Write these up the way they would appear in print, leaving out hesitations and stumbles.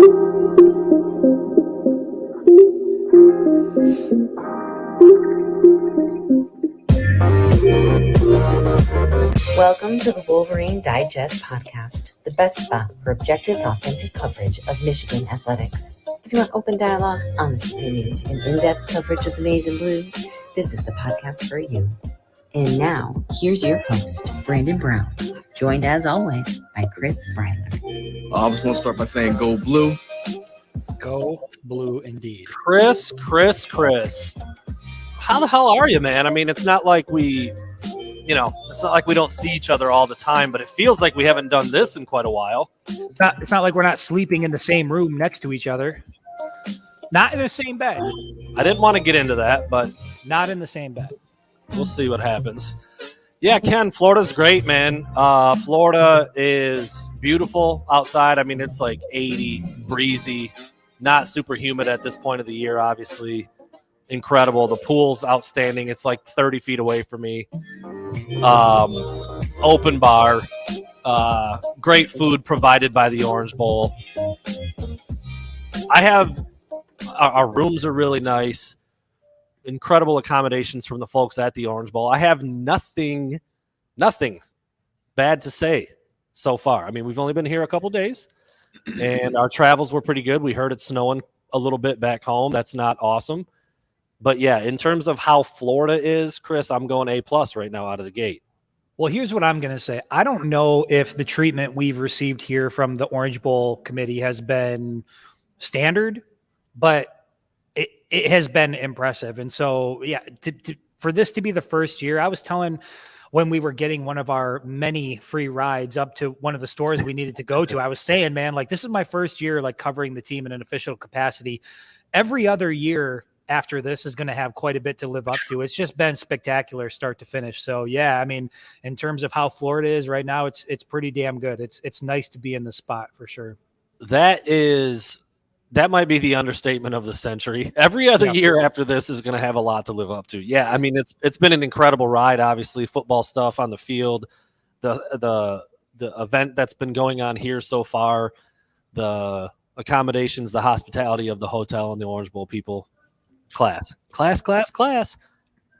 Welcome to the Wolverine Digest podcast, the best spot for objective and authentic coverage of Michigan athletics. If you want open dialogue, honest opinions, and in-depth coverage of the maize and blue, this is the podcast for you. And now, here's your host, Brandon Brown, joined as always by Chris Breiler. I was going to start by saying go blue. Go blue indeed. Chris. How the hell are you, man? I mean, it's not like we don't see each other all the time, but it feels like we haven't done this in quite a while. It's not like we're not sleeping in the same room next to each other. Not in the same bed. I didn't want to get into that, but not in the same bed. We'll see what happens. Yeah, Ken, Florida's great, man. Florida is beautiful outside. I mean, it's like 80, breezy, not super humid at this point of the year, obviously. Incredible. The pool's outstanding. It's like 30 feet away from me. Open bar. Great food provided by the Orange Bowl. Our rooms are really nice. Incredible accommodations from the folks at the Orange Bowl. I have nothing bad to say so far. I mean, we've only been here a couple days, and our travels were pretty good. We heard it's snowing a little bit back home. That's not awesome. But, yeah, in terms of how Florida is, Chris, I'm going A+ right now out of the gate. Well, here's what I'm going to say. I don't know if the treatment we've received here from the Orange Bowl committee has been standard, but it has been impressive. And so, yeah, for this to be the first year, I was telling when we were getting one of our many free rides up to one of the stores we needed to go to, I was saying, man, like, this is my first year, like, covering the team in an official capacity. Every other year after this is going to have quite a bit to live up to. It's just been spectacular start to finish. So, yeah, I mean, in terms of how Florida is right now, it's pretty damn good. It's nice to be in the spot for sure. That might be the understatement of the century. Every other year after this is going to have a lot to live up to. Yeah, I mean, it's been an incredible ride, obviously, football stuff on the field, the event that's been going on here so far, the accommodations, the hospitality of the hotel and the Orange Bowl people. Class.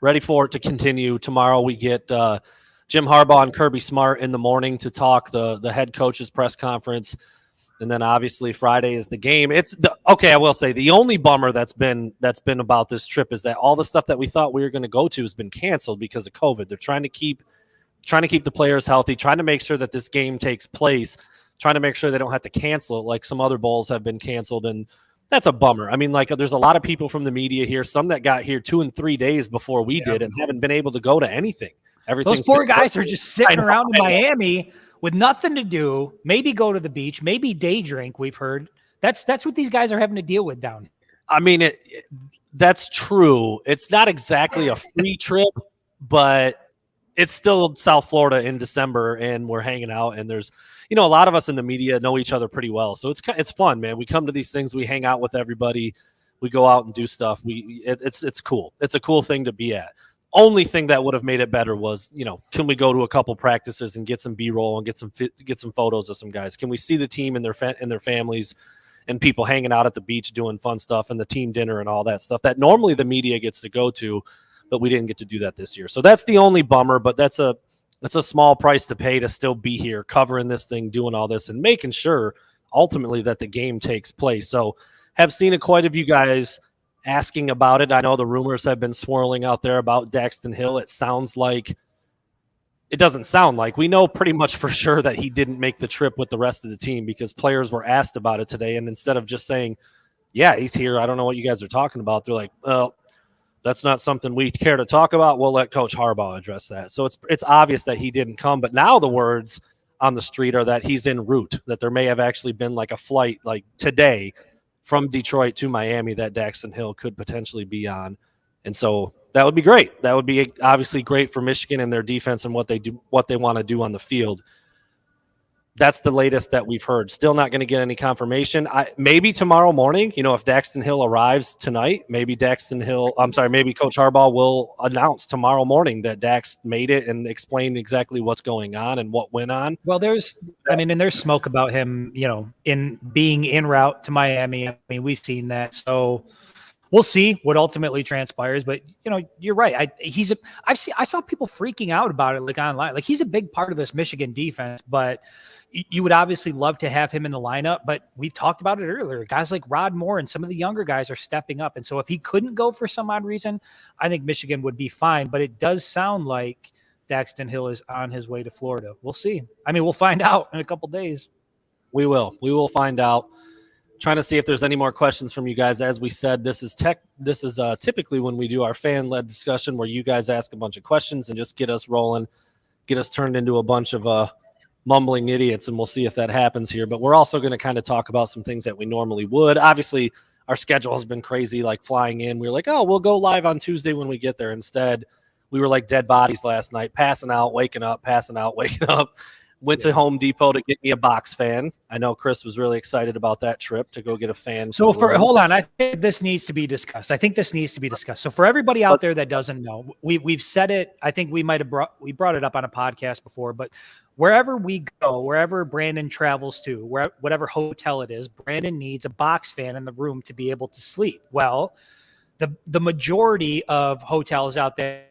Ready for it to continue. Tomorrow we get Jim Harbaugh and Kirby Smart in the morning to talk the head coach's press conference. And then obviously Friday is the game. I will say the only bummer that's been about this trip is that all the stuff that we thought we were going to go to has been canceled because of COVID. They're trying to keep the players healthy, trying to make sure that this game takes place, trying to make sure they don't have to cancel it like some other bowls have been canceled. And that's a bummer. I mean, like, there's a lot of people from the media here, some that got here 2 and 3 days before we did and haven't been able to go to anything. Those poor guys are just sitting around in Miami with nothing to do, maybe go to the beach, maybe day drink, we've heard. That's what these guys are having to deal with down here. I mean, that's true. It's not exactly a free trip, but it's still South Florida in December, and we're hanging out, and there's – a lot of us in the media know each other pretty well. So it's fun, man. We come to these things. We hang out with everybody. We go out and do stuff. It's cool. It's a cool thing to be at. Only thing that would have made it better was, can we go to a couple practices and get some B-roll and get some photos of some guys? Can we see the team and their families and people hanging out at the beach doing fun stuff and the team dinner and all that stuff that normally the media gets to go to, but we didn't get to do that this year. So that's the only bummer, but that's a small price to pay to still be here, covering this thing, doing all this, and making sure ultimately that the game takes place. So have seen quite a few guys asking about it. I know the rumors have been swirling out there about Daxton Hill. It doesn't sound like. We know pretty much for sure that he didn't make the trip with the rest of the team because players were asked about it today. And instead of just saying, yeah, he's here, I don't know what you guys are talking about, they're like, well, that's not something we care to talk about. We'll let Coach Harbaugh address that. So it's obvious that he didn't come. But now the words on the street are that he's en route, that there may have actually been like a flight like today from Detroit to Miami that Daxton Hill could potentially be on. And so that would be great. That would be obviously great for Michigan and their defense and what they want to do on the field. That's the latest that we've heard. Still not going to get any confirmation. Maybe tomorrow morning, if Daxton Hill arrives tonight, maybe Coach Harbaugh will announce tomorrow morning that Dax made it and explain exactly what's going on and what went on. Well, there's smoke about him, in being en route to Miami. I mean, we've seen that. So we'll see what ultimately transpires, but you're right. I saw people freaking out about it, like online. Like, he's a big part of this Michigan defense, but you would obviously love to have him in the lineup. But we've talked about it earlier. Guys like Rod Moore and some of the younger guys are stepping up, and so if he couldn't go for some odd reason, I think Michigan would be fine. But it does sound like Daxton Hill is on his way to Florida. We'll see. I mean, we'll find out in a couple days. We will find out. Trying to see if there's any more questions from you guys. As we said, this is typically when we do our fan-led discussion where you guys ask a bunch of questions and just get us rolling, get us turned into a bunch of mumbling idiots, and we'll see if that happens here. But we're also going to kind of talk about some things that we normally would. Obviously, our schedule has been crazy, like flying in. We were like, oh, we'll go live on Tuesday when we get there. Instead, we were like dead bodies last night, passing out, waking up, passing out, waking up. Went to Home Depot to get me a box fan. I know Chris was really excited about that trip to go get a fan. So hold on, I think this needs to be discussed. So for everybody out there that doesn't know, we've said it. I think we brought it up on a podcast before, but wherever we go, wherever Brandon travels to, whatever hotel it is, Brandon needs a box fan in the room to be able to sleep. Well, the majority of hotels out there,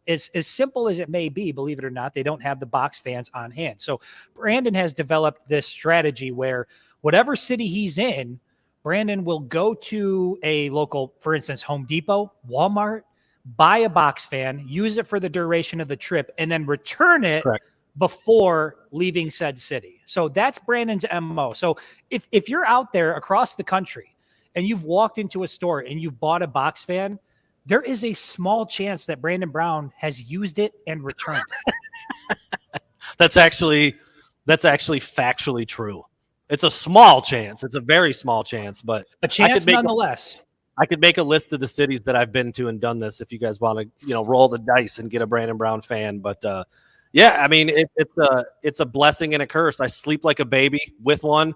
as simple as it may be, believe it or not, they don't have the box fans on hand. So Brandon has developed this strategy where whatever city he's in, Brandon will go to a local, for instance, Home Depot, Walmart, buy a box fan, use it for the duration of the trip, and then return it before leaving said city. So that's Brandon's MO. So if you're out there across the country and you've walked into a store and you've bought a box fan, there is a small chance that Brandon Brown has used it and returned it. That's actually factually true. It's a small chance. It's a very small chance, but a chance nonetheless. I could make a list of the cities that I've been to and done this if you guys want to, roll the dice and get a Brandon Brown fan. But yeah, I mean, it's a blessing and a curse. I sleep like a baby with one.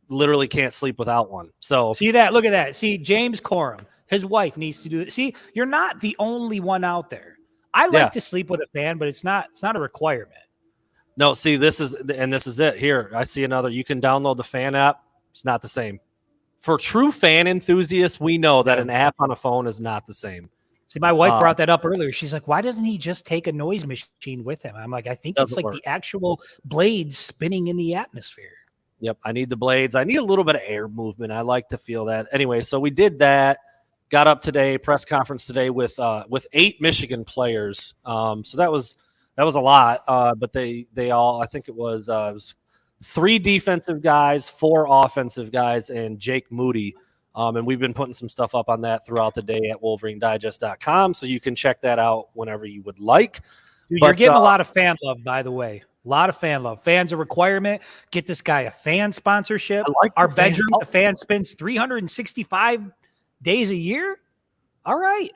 Literally can't sleep without one. So see that? Look at that. See, James Corum. His wife needs to do it. See, you're not the only one out there. I like to sleep with a fan, but it's not a requirement. No, see, this is it. Here, I see another. You can download the fan app. It's not the same. For true fan enthusiasts, we know that an app on a phone is not the same. See, my wife brought that up earlier. She's like, why doesn't he just take a noise machine with him? I'm like, I think it's like the actual blades spinning in the atmosphere. Yep, I need the blades. I need a little bit of air movement. I like to feel that. Anyway, so we did that. Got up today, press conference today with 8 Michigan players. So that was a lot. But they all, I think it was 3 defensive guys, 4 offensive guys, and Jake Moody. And we've been putting some stuff up on that throughout the day at WolverineDigest.com. So you can check that out whenever you would like. Dude, you're getting a lot of fan love, by the way. A lot of fan love. Fans a requirement. Get this guy a fan sponsorship. Our bedroom, the fan spends 365 days a year. All right.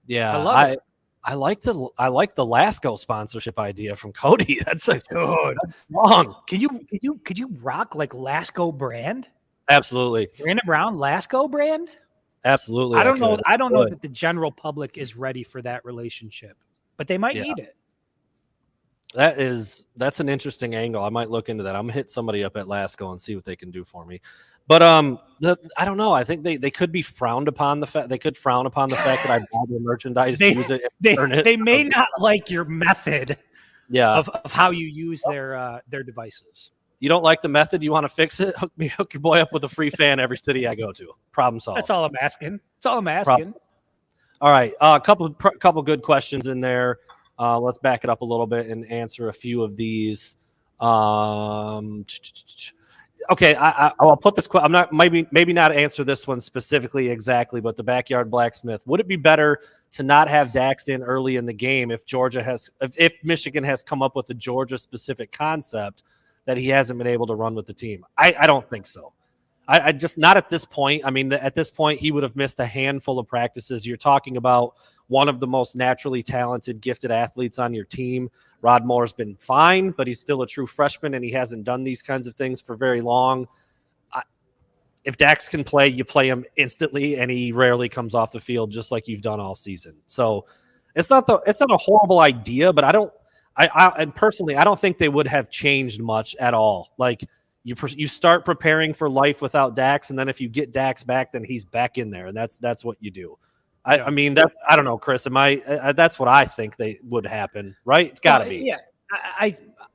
Yeah. I love it. I like the Lasco sponsorship idea from Cody. That's dude. That's wrong. Could you rock like Lasco brand? Absolutely. Brandon Brown, Lasco brand? Absolutely. I don't know that the general public is ready for that relationship, but they might need it. That's an interesting angle. I might look into that. I'm gonna hit somebody up at Lasco and see what they can do for me. But I don't know. I think they could be frowned upon the fact that I buy their merchandise, use it. They may not like your method. Yeah. Of how you use their devices. You don't like the method? You want to fix it? Hook your boy up with a free fan every city I go to. Problem solved. That's all I'm asking. All right. A couple good questions in there. Let's back it up a little bit and answer a few of these. Okay, I'll put this. I'm not maybe not answer this one specifically exactly, but the backyard blacksmith. Would it be better to not have Dax in early in the game if Michigan has come up with a Georgia specific concept that he hasn't been able to run with the team? I don't think so. I just not at this point. I mean, at this point, he would have missed a handful of practices. You're talking about one of the most naturally talented, gifted athletes on your team. Rod Moore's been fine, but he's still a true freshman, and he hasn't done these kinds of things for very long. If Dax can play, you play him instantly, and he rarely comes off the field, just like you've done all season. So it's not a horrible idea, but and personally, I don't think they would have changed much at all. Like you start preparing for life without Dax, and then if you get Dax back, then he's back in there, and that's what you do. I mean, I don't know, Chris. That's what I think they would happen, right? It's got to be. Yeah,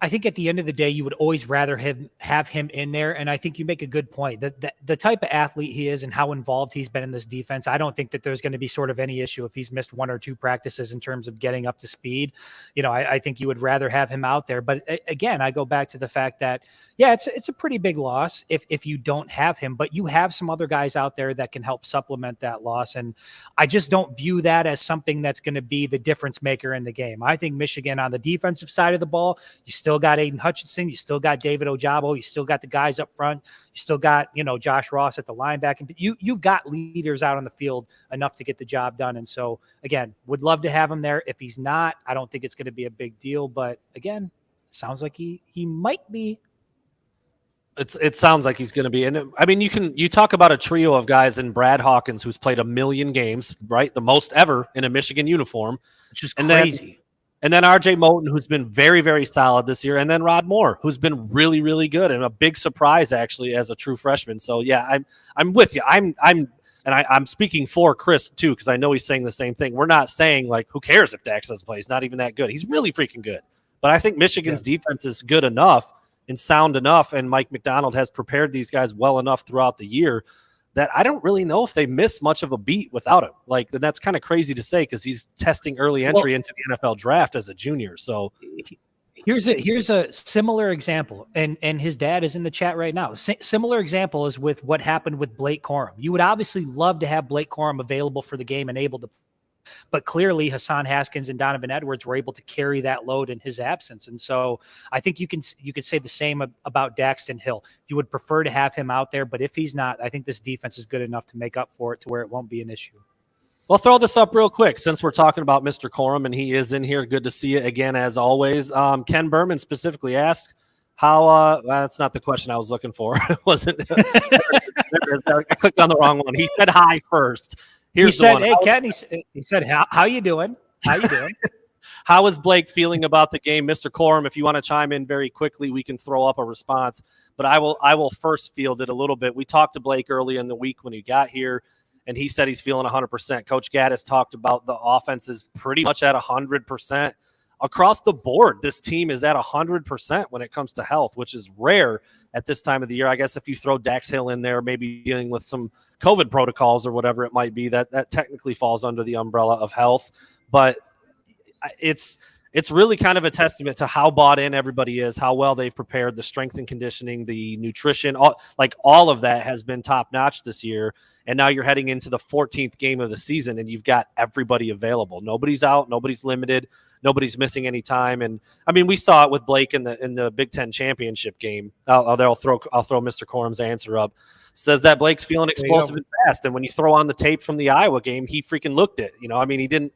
I think at the end of the day, you would always rather have him in there. And I think you make a good point that the type of athlete he is and how involved he's been in this defense, I don't think that there's going to be sort of any issue if he's missed 1 or 2 practices in terms of getting up to speed. I think you would rather have him out there. But again, I go back to the fact that, yeah, it's a pretty big loss if you don't have him, but you have some other guys out there that can help supplement that loss. And I just don't view that as something that's going to be the difference maker in the game. I think Michigan on the defensive side of the ball, you still got Aiden Hutchinson, you still got David Ojabo, you still got the guys up front, you still got, Josh Ross at the linebacker. But you've got leaders out on the field enough to get the job done. And so, again, would love to have him there. If he's not, I don't think it's going to be a big deal. But again, sounds like he might be. It sounds like he's going to be. And I mean, you talk about a trio of guys in Brad Hawkins, who's played 1 million games, right? The most ever in a Michigan uniform. Which is crazy. And then RJ Moten, who's been very, very solid this year. And then Rod Moore, who's been really, really good and a big surprise actually as a true freshman. So yeah, I'm with you. I'm speaking for Chris too, because I know he's saying the same thing. We're not saying like, who cares if Dax doesn't play? He's not even that good. He's really freaking good. But I think Michigan's defense is good enough and sound enough, and Mike McDonald has prepared these guys well enough throughout the year that I don't really know if they miss much of a beat without him. Like, that's kind of crazy to say because he's testing early entry into the NFL draft as a junior. So here's a similar example, and his dad is in the chat right now. Similar example is with what happened with Blake Corum. You would obviously love to have Blake Corum available for the game and able to, but clearly Hassan Haskins and Donovan Edwards were able to carry that load in his absence. And so I think you could say the same about Daxton Hill. You would prefer to have him out there, but if he's not, I think this defense is good enough to make up for it to where it won't be an issue. Well, throw this up real quick since we're talking about Mr. Corum and he is in here. Good to see you again, as always. Ken Berman specifically asked how that's not the question I was looking for. It wasn't. I clicked on the wrong one. He said hi first. He said, "Hey, Ken." He said, "How you doing? How you doing?" How is Blake feeling about the game, Mr. Corum? If you want to chime in very quickly, we can throw up a response. But I will first field it a little bit. We talked to Blake early in the week when he got here, and he said he's feeling 100%. Coach Gaddis talked about the offense is pretty much at 100%. Across the board, this team is at 100% when it comes to health, which is rare at this time of the year. I guess if you throw Dax Hill in there, maybe dealing with some COVID protocols or whatever it might be, that technically falls under the umbrella of health. But it's really kind of a testament to how bought in everybody is, how well they've prepared, the strength and conditioning, the nutrition, all of that has been top notch this year. And now you're heading into the 14th game of the season and you've got everybody available. Nobody's out, nobody's limited. Nobody's missing any time. And I mean, we saw it with Blake in the Big Ten championship game. I'll throw Mr. Corum's answer up. Says that Blake's feeling explosive and fast. And when you throw on the tape from the Iowa game, he freaking looked it. I mean, he didn't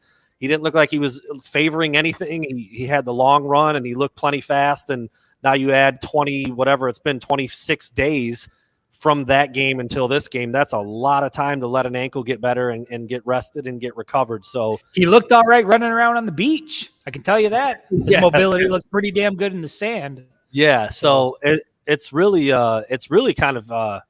look like he was favoring anything. He had the long run and he looked plenty fast. And now you add 26 days from that game until this game. That's a lot of time to let an ankle get better and get rested and get recovered. So he looked all right running around on the beach. I can tell you that. His mobility looks pretty damn good in the sand. Yeah. So it's really kind of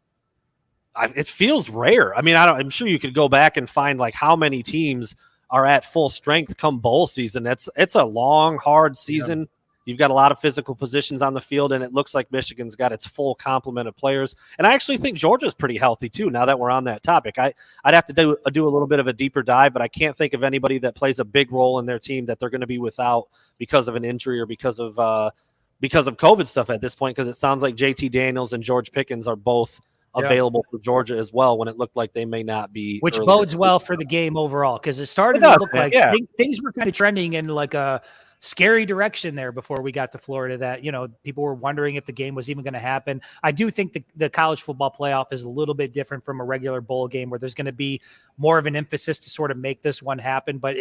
it feels rare. I mean, I'm sure you could go back and find like how many teams are at full strength come bowl season. It's a long, hard season. Yeah. You've got a lot of physical positions on the field, and it looks like Michigan's got its full complement of players. And I actually think Georgia's pretty healthy too. Now that we're on that topic, I'd have to do a little bit of a deeper dive, but I can't think of anybody that plays a big role in their team that they're going to be without because of an injury or because of COVID stuff at this point. Because it sounds like JT Daniels and George Pickens are both available for Georgia as well, when it looked like they may not be. Which bodes well for the game overall, because it started to look like things were kind of trending in like a scary direction there before we got to Florida that, people were wondering if the game was even going to happen. I do think the college football playoff is a little bit different from a regular bowl game where there's going to be more of an emphasis to sort of make this one happen. But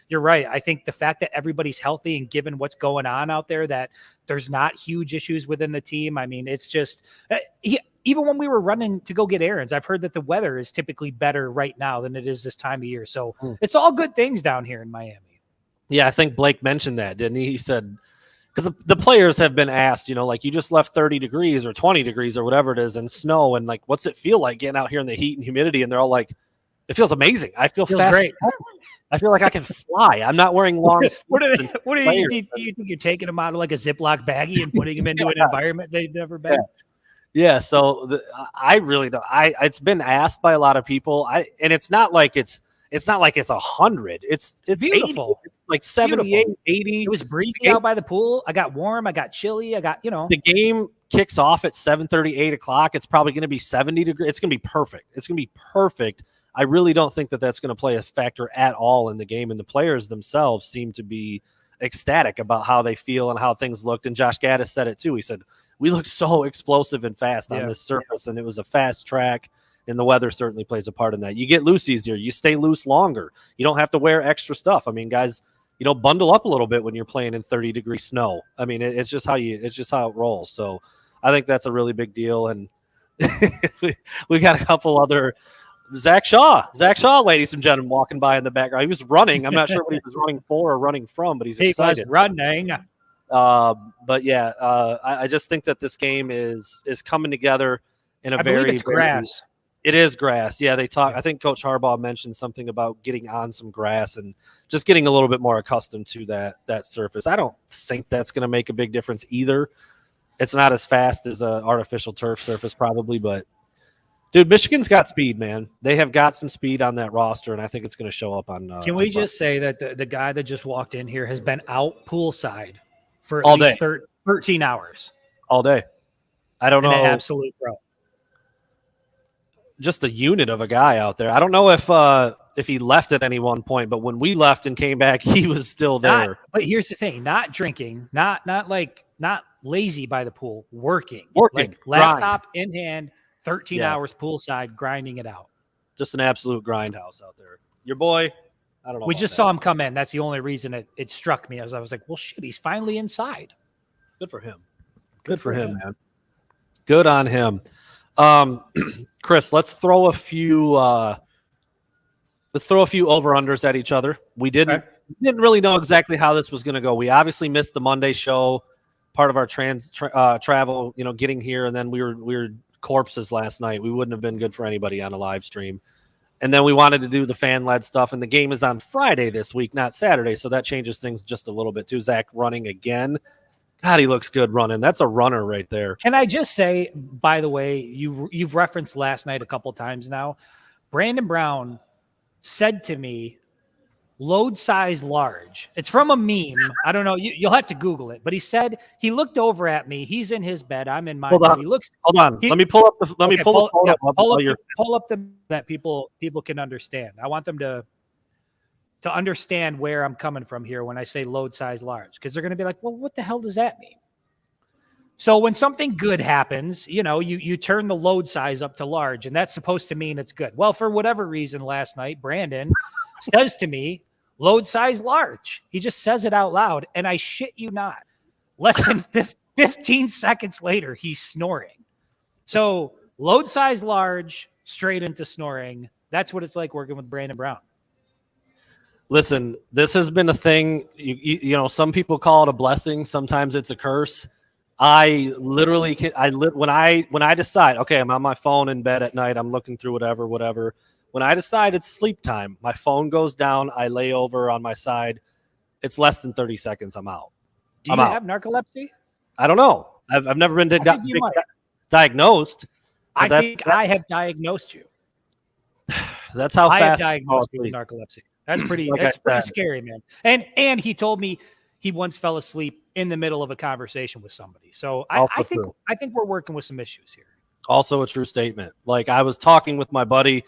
you're right. I think the fact that everybody's healthy and given what's going on out there, that there's not huge issues within the team. I mean, it's just even when we were running to go get errands, I've heard that the weather is typically better right now than it is this time of year. So it's all good things down here in Miami. Yeah, I think Blake mentioned that, didn't he? He said, because the players have been asked, like you just left 30 degrees or 20 degrees or whatever it is in snow. And like, what's it feel like getting out here in the heat and humidity? And they're all like, it feels amazing. I feel fast. Great. I feel like I can fly. I'm not wearing long What do you think you're taking them out of like a Ziploc baggie and putting them into an environment they've never been? Yeah. So I really don't. It's been asked by a lot of people. And it's not like it's 100. It's beautiful. 80. It's like 78, 80. It was breezy out by the pool. I got warm. I got chilly. The game kicks off at 7:30, 8 o'clock. It's probably going to be 70 degrees. It's going to be perfect. It's going to be perfect. I really don't think that that's going to play a factor at all in the game. And the players themselves seem to be ecstatic about how they feel and how things looked. And Josh Gaddis said it too. He said, we looked so explosive and fast on this surface, and it was a fast track. And the weather certainly plays a part in that. You get loose easier. You stay loose longer. You don't have to wear extra stuff. I mean, guys, bundle up a little bit when you're playing in 30-degree snow. I mean, it's just how it rolls. So I think that's a really big deal. And we got a couple other Zach Shaw, ladies and gentlemen, walking by in the background. He was running. I'm not sure what he was running for or running from, but he's excited. He was running. But yeah, I just think that this game is coming together in a very. I believe it's grass. It is grass. Yeah, they talk. I think Coach Harbaugh mentioned something about getting on some grass and just getting a little bit more accustomed to that surface. I don't think that's going to make a big difference either. It's not as fast as an artificial turf surface probably, but dude, Michigan's got speed, man. They have got some speed on that roster, and I think it's going to show up on. Can we just say that the guy that just walked in here has been out poolside for all at least day. 13 hours? All day. I don't know. An absolute pro. Just a unit of a guy out there. I don't know if he left at any one point, but when we left and came back, he was still there. But here's the thing: not drinking, not lazy by the pool, working like laptop in hand, 13 hours poolside, grinding it out. Just an absolute grindhouse out there. Your boy, I don't know. We just saw him come in. That's the only reason it struck me. I was like, well, shit, he's finally inside. Good for him. Good for him, man. Good on him. Chris, let's throw a few over-unders at each other. We didn't really know exactly how this was going to go. We obviously missed the Monday show, part of our travel, getting here, and then we were corpses last night. We wouldn't have been good for anybody on a live stream. And then we wanted to do the fan-led stuff, and the game is on Friday this week, not Saturday, so that changes things just a little bit too. Zach running again. God, he looks good running. That's a runner right there. Can I just say, by the way, you've referenced last night a couple times now. Brandon Brown said to me, load size large. It's from a meme. I don't know. You'll have to Google it. But he said he looked over at me. He's in his bed. I'm in mine. Hold on. Hold on. Let me pull up the. Pull up that people can understand. I want them to understand where I'm coming from here when I say load size large, because they're going to be like, well, what the hell does that mean? So when something good happens, you turn the load size up to large, and that's supposed to mean it's good. Well, for whatever reason last night, Brandon says to me, load size large. He just says it out loud, and I shit you not. Less than 15 seconds later, he's snoring. So load size large, straight into snoring. That's what it's like working with Brandon Brown. Listen, this has been a thing. Some people call it a blessing. Sometimes it's a curse. I literally can. When I decide, okay, I'm on my phone in bed at night. I'm looking through whatever. When I decide it's sleep time, my phone goes down. I lay over on my side. It's less than 30 seconds. I'm out. Do you have narcolepsy? I don't know. I've never been diagnosed. I think I have diagnosed you. That's how fast I have diagnosed you with narcolepsy. That's pretty scary, man. And he told me he once fell asleep in the middle of a conversation with somebody. So I think we're working with some issues here. Also a true statement. Like, I was talking with my buddy,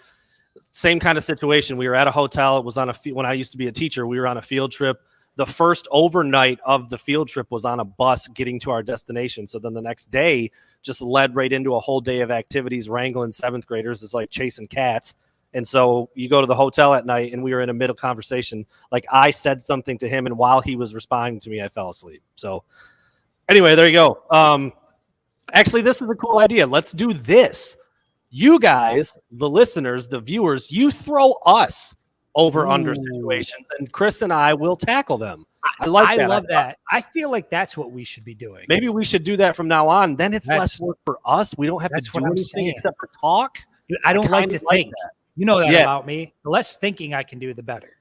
same kind of situation. We were at a hotel. It was on when I used to be a teacher, we were on a field trip. the first overnight of the field trip was on a bus getting to our destination. So then the next day just led right into a whole day of activities, wrangling seventh graders. It's like chasing cats. And so you go to the hotel at night, and we were in a middle conversation. Like, I said something to him, and while he was responding to me, I fell asleep. So anyway, there you go. Actually, this is a cool idea. Let's do this. You guys, the listeners, the viewers, you throw us over under situations, and Chris and I will tackle them. I love that. I feel like that's what we should be doing. Maybe we should do that from now on. Then it's less work for us. We don't have to do anything except for talk. I don't like to think. That. You know that about me. The less thinking I can do, the better.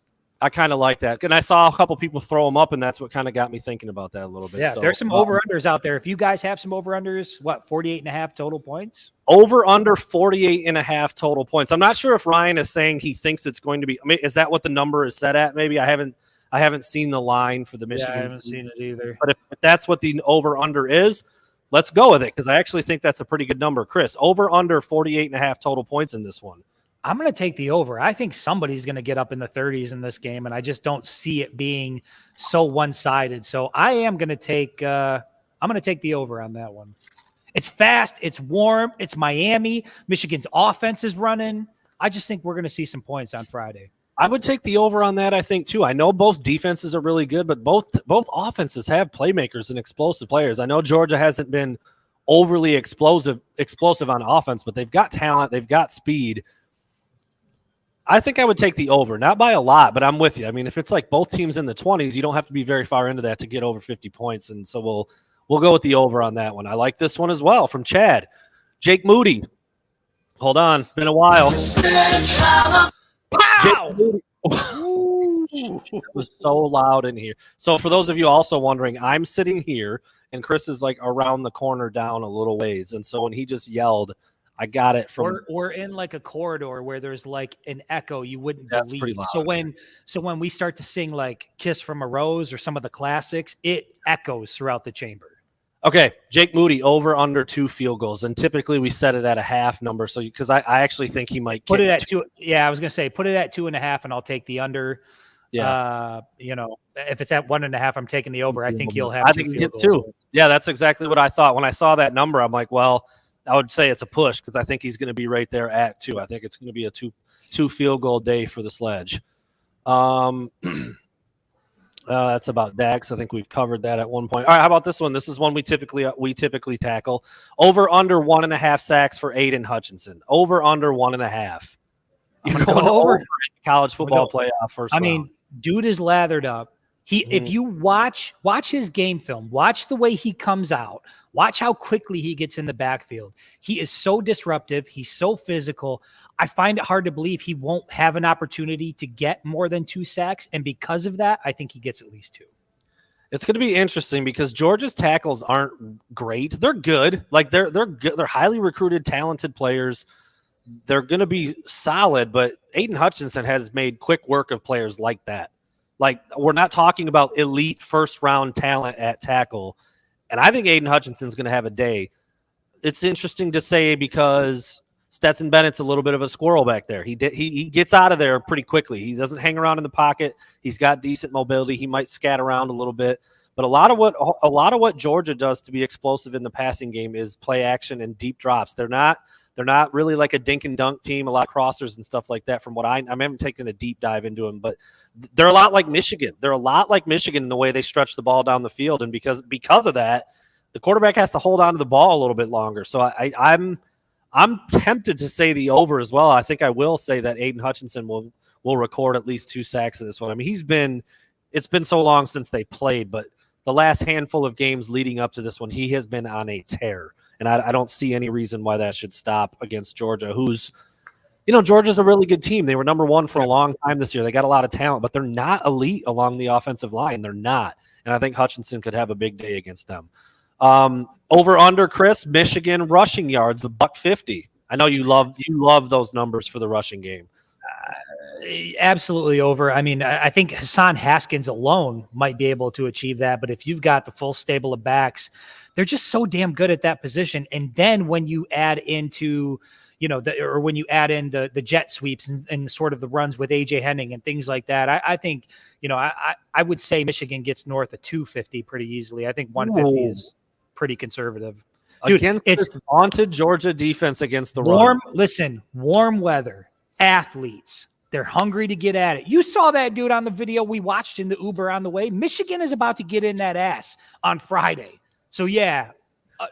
I kind of like that. And I saw a couple people throw them up, and that's what kind of got me thinking about that a little bit. Yeah, so, there's some over-unders out there. If you guys have some over-unders, 48.5 total points? Over under 48.5 total points. I'm not sure if Ryan is saying he thinks it's going to be. I mean, is that what the number is set at? Maybe I haven't seen the line for the Michigan. Yeah, I haven't seen it either. But if that's what the over under is, let's go with it, because I actually think that's a pretty good number. Chris, over under 48.5 total points in this one. I'm going to take the over. I think somebody's going to get up in the 30s in this game, and I just don't see it being so one-sided. So I am going to take I'm going to take the over on that one. It's fast, it's warm, it's Miami. Michigan's offense is running. I just think we're going to see some points on Friday. I would take the over on that, I think, too. I know both defenses are really good, but both offenses have playmakers and explosive players. I know Georgia hasn't been overly explosive on offense, but they've got talent, they've got speed. I think I would take the over, not by a lot, but I'm with you. I mean, if it's like both teams in the 20s, you don't have to be very far into that to get over 50 points. And so we'll go with the over on that one. I like this one as well from Chad. Jake Moody. Hold on. Been a while. Jake Moody. It was so loud in here. So for those of you also wondering, I'm sitting here, and Chris is like around the corner down a little ways. And so when he just yelled, I got it from. Or in like a corridor where there's like an echo you wouldn't That's believe. pretty loud. So when we start to sing like "Kiss from a Rose" or some of the classics, it echoes throughout the chamber. Okay, Jake Moody over under 2 field goals, and typically we set it at a half number. So because I actually think he might put it at 2. Yeah, I was gonna say put it at 2.5, and I'll take the under. Yeah, if it's at 1.5, I'm taking the over. I think he'll have. I think he gets 2. Yeah, that's exactly what I thought when I saw that number. I'm like, well, I would say it's a push because I think he's going to be right there at 2. I think it's going to be a two field goal day for the Sledge. That's about Dax. I think we've covered that at one point. All right, how about this one? This is one we typically tackle. Over under 1.5 sacks for Aiden Hutchinson. Over under 1.5. You're going over college football playoff first round. I mean, dude is lathered up. If you watch his game film, watch the way he comes out, watch how quickly he gets in the backfield. He is so disruptive. He's so physical. I find it hard to believe he won't have an opportunity to get more than 2 sacks. And because of that, I think he gets at least 2. It's going to be interesting because Georgia's tackles aren't great. They're good. Like they're good. They're highly recruited, talented players. They're going to be solid, but Aiden Hutchinson has made quick work of players like that. Like, we're not talking about elite first-round talent at tackle, and I think Aiden Hutchinson's going to have a day. It's interesting to say because Stetson Bennett's a little bit of a squirrel back there. He gets out of there pretty quickly. He doesn't hang around in the pocket. He's got decent mobility. He might scat around a little bit, but a lot of what Georgia does to be explosive in the passing game is play action and deep drops. They're not really like a dink and dunk team, a lot of crossers and stuff like that. From what I haven't taken a deep dive into them, but they're a lot like Michigan. They're a lot like Michigan in the way they stretch the ball down the field. And because of that, the quarterback has to hold on to the ball a little bit longer. So I'm tempted to say the over as well. I think I will say that Aiden Hutchinson will record at least 2 sacks in this one. I mean, it's been so long since they played, but the last handful of games leading up to this one, he has been on a tear. And I don't see any reason why that should stop against Georgia, who's, Georgia's a really good team. They were number 1 for a long time this year. They got a lot of talent, but they're not elite along the offensive line. They're not. And I think Hutchinson could have a big day against them. Over under, Chris, Michigan rushing yards, the $150. I know you love those numbers for the rushing game. Absolutely over. I mean, I think Hassan Haskins alone might be able to achieve that. But if you've got the full stable of backs, they're just so damn good at that position. And then when you add into, or when you add in the jet sweeps and sort of the runs with AJ Henning and things like that, I think, I would say Michigan gets north of 250 pretty easily. I think 150 is pretty conservative. Dude, against it's this vaunted Georgia defense against the run. Warm weather, athletes. They're hungry to get at it. You saw that dude on the video we watched in the Uber on the way. Michigan is about to get in that ass on Friday. So, yeah,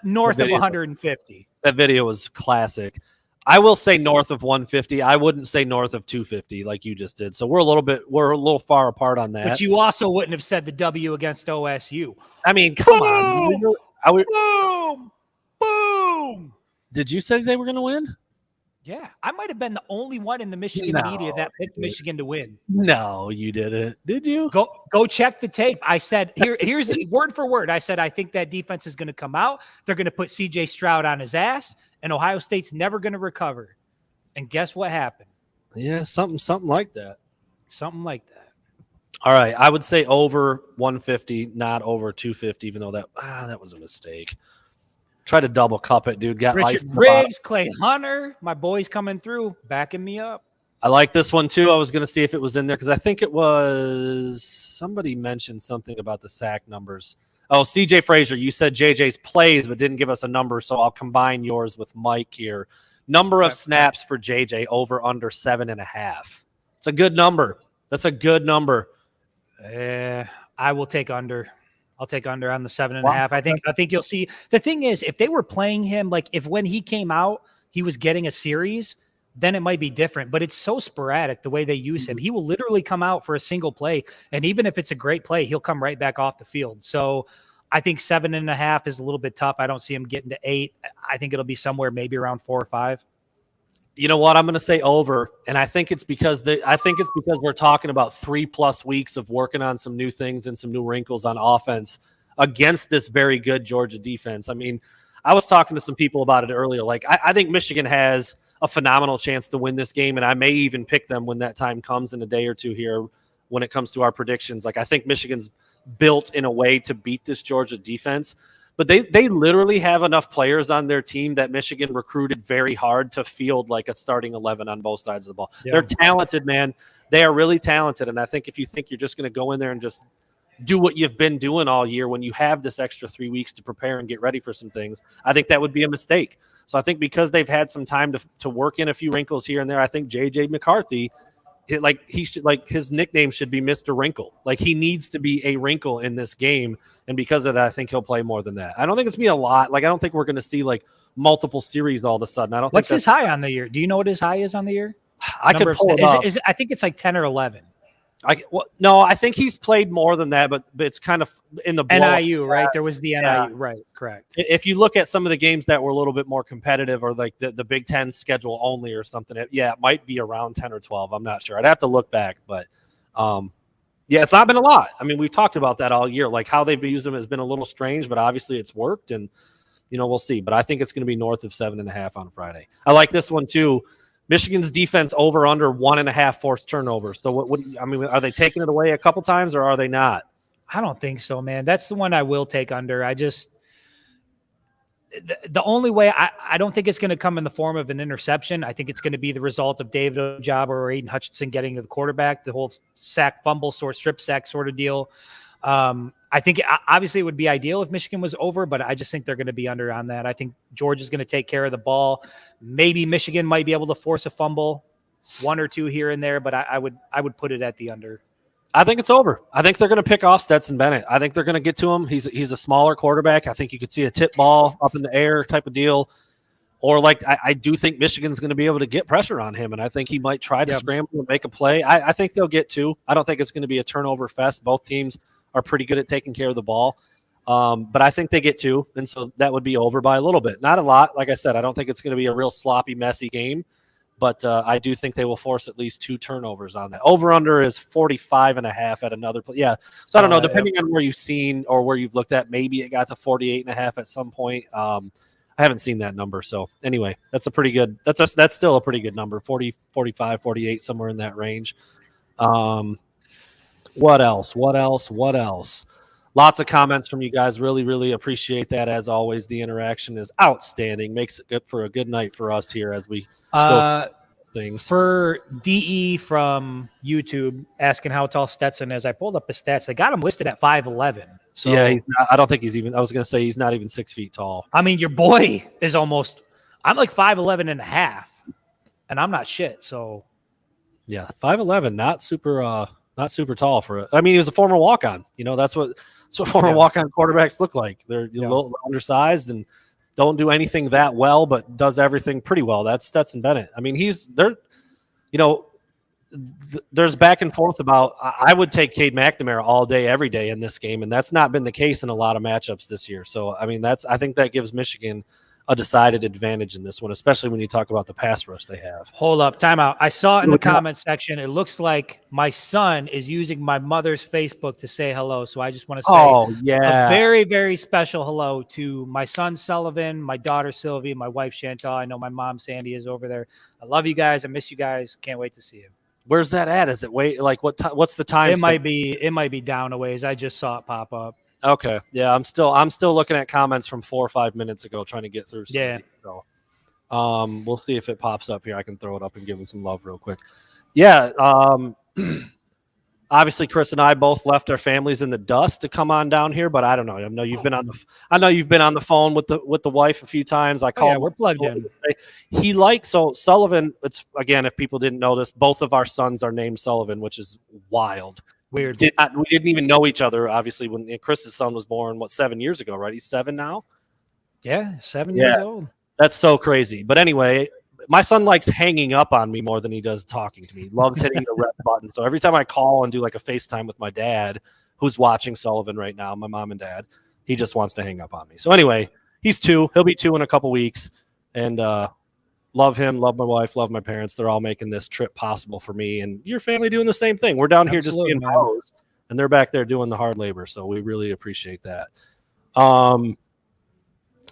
north of 150. That video was classic. I will say north of 150. I wouldn't say north of 250 like you just did. So we're a little far apart on that. But you also wouldn't have said the W against OSU. I mean, come on. Boom! Boom! Did you say they were going to win? Yeah, I might have been the only one in the Michigan media that picked Michigan to win. No, you didn't. Did you? Go check the tape. I said, here's word for word. I said, I think that defense is going to come out. They're going to put CJ Stroud on his ass, and Ohio State's never going to recover. And guess what happened? Yeah, something like that. Something like that. All right, I would say over 150, not over 250, even though that was a mistake. Try to double cup it, dude. Got Richard Riggs, Clay Hunter, my boys coming through, backing me up. I like this one too. I was going to see if it was in there because I think it was somebody mentioned something about the sack numbers. Oh, CJ Frazier, you said JJ's plays but didn't give us a number, so I'll combine yours with Mike here. Number of snaps for JJ over under 7.5. It's a good number. That's a good number. I will take under. I'll take under on the 7.5. I think you'll see. The thing is, if they were playing him, like if when he came out, he was getting a series, then it might be different. But it's so sporadic the way they use him. He will literally come out for a single play. And even if it's a great play, he'll come right back off the field. So I think 7.5 is a little bit tough. I don't see him getting to 8. I think it'll be somewhere maybe around 4 or 5. You know what? I'm going to say over, and I think it's because we're talking about 3+ weeks of working on some new things and some new wrinkles on offense against this very good Georgia defense. I mean, I was talking to some people about it earlier. Like, I think Michigan has a phenomenal chance to win this game, and I may even pick them when that time comes in a day or two here when it comes to our predictions. Like, I think Michigan's built in a way to beat this Georgia defense. But they literally have enough players on their team that Michigan recruited very hard to field like a starting 11 on both sides of the ball. Yeah. They're talented, man. They are really talented. And I think if you think you're just going to go in there and just do what you've been doing all year when you have this extra 3 weeks to prepare and get ready for some things, I think that would be a mistake. So I think because they've had some time to work in a few wrinkles here and there, I think J.J. McCarthy, his nickname should be Mr. Wrinkle. Like, he needs to be a wrinkle in this game, and because of that, I think he'll play more than that. I don't think it's gonna be a lot. Like, I don't think we're going to see like multiple series all of a sudden. I don't. What's his high on the year? Do you know what his high is on the year? I could pull it up. I think it's like 10 or 11. No, I think he's played more than that, but it's kind of in the NIU, right? There was the NIU, right? Correct. If you look at some of the games that were a little bit more competitive, or like the Big Ten schedule only or something, it might be around 10 or 12. I'm not sure. I'd have to look back, but it's not been a lot. I mean, we've talked about that all year. Like, how they've used them has been a little strange, but obviously it's worked, and we'll see. But I think it's going to be north of 7.5 on Friday. I like this one too. Michigan's defense over under 1.5 forced turnovers. So are they taking it away a couple times or are they not? I don't think so, man. That's the one I will take under. The only way I don't think it's going to come in the form of an interception. I think it's going to be the result of David Ojabo or Aiden Hutchinson getting to the quarterback, the whole sack fumble strip sack sort of deal. I think obviously it would be ideal if Michigan was over, but I just think they're going to be under on that. I think Georgia's going to take care of the ball. Maybe Michigan might be able to force a fumble, 1 or 2 here and there, but I would put it at the under. I think it's over. I think they're going to pick off Stetson Bennett. I think they're going to get to him. He's a smaller quarterback. I think you could see a tip ball up in the air type of deal. Or I do think Michigan's going to be able to get pressure on him, and I think he might try to scramble and make a play. I think they'll get 2. I don't think it's going to be a turnover fest. Both teams are pretty good at taking care of the ball. But I think they get 2, and so that would be over by a little bit. Not a lot. Like I said, I don't think it's going to be a real sloppy, messy game, but I do think they will force at least 2 turnovers on that. Over-under is 45.5 at another play. Yeah, so I don't know. Depending on where you've seen or where you've looked at, maybe it got to 48.5 at some point. I haven't seen that number. So anyway, that's a pretty good – that's still a pretty good number, 40, 45, 48, somewhere in that range. What else? Lots of comments from you guys. Really, really appreciate that. As always, the interaction is outstanding. Makes it good for a good night for us here as we go through things. For DE from YouTube asking how tall Stetson is, I pulled up his stats. They got him listed at 5'11". So yeah, he's not, I don't think he's even. I was going to say he's not even 6 feet tall. I mean, your boy is almost. I'm like 5'11 and a half, and I'm not shit. So yeah, 5'11", not super tall for it. I mean, he was a former walk-on. That's what former walk-on quarterbacks look like. They're a little undersized and don't do anything that well, but does everything pretty well. That's Stetson Bennett. I mean, there's back and forth about. I would take Cade McNamara all day, every day in this game, and that's not been the case in a lot of matchups this year. So, I mean, I think that gives Michigan a decided advantage in this one, especially when you talk about the pass rush they have. Hold up, timeout. I saw in the comment section, it looks like my son is using my mother's Facebook to say hello. So I just want to say a very, very special hello to my son Sullivan, my daughter Sylvie, my wife Chantal. I know my mom Sandy is over there. I love you guys. I miss you guys. Can't wait to see you. Where's that at? Is it what's the time? It might be down a ways. I just saw it pop up. Okay. Yeah, I'm still looking at comments from 4 or 5 minutes ago trying to get through some of these. So we'll see if it pops up here. I can throw it up and give him some love real quick. Yeah, obviously Chris and I both left our families in the dust to come on down here, but I don't know. I know you've been on the phone with the wife a few times. I called. We're plugged in. Sullivan, it's again, if people didn't know this, both of our sons are named Sullivan, which is wild. Weird. We didn't even know each other, obviously, when Chris's son was born, 7 years ago, right? He's 7 now? Yeah, 7 years old. That's so crazy. But anyway, my son likes hanging up on me more than he does talking to me. He loves hitting the red button. So every time I call and do like a FaceTime with my dad, who's watching Sullivan right now, my mom and dad, he just wants to hang up on me. So anyway, he's 2. He'll be 2 in a couple weeks. And love him, love my wife, love my parents. They're all making this trip possible for me, and your family doing the same thing. We're down here just being pros, and they're back there doing the hard labor. So we really appreciate that.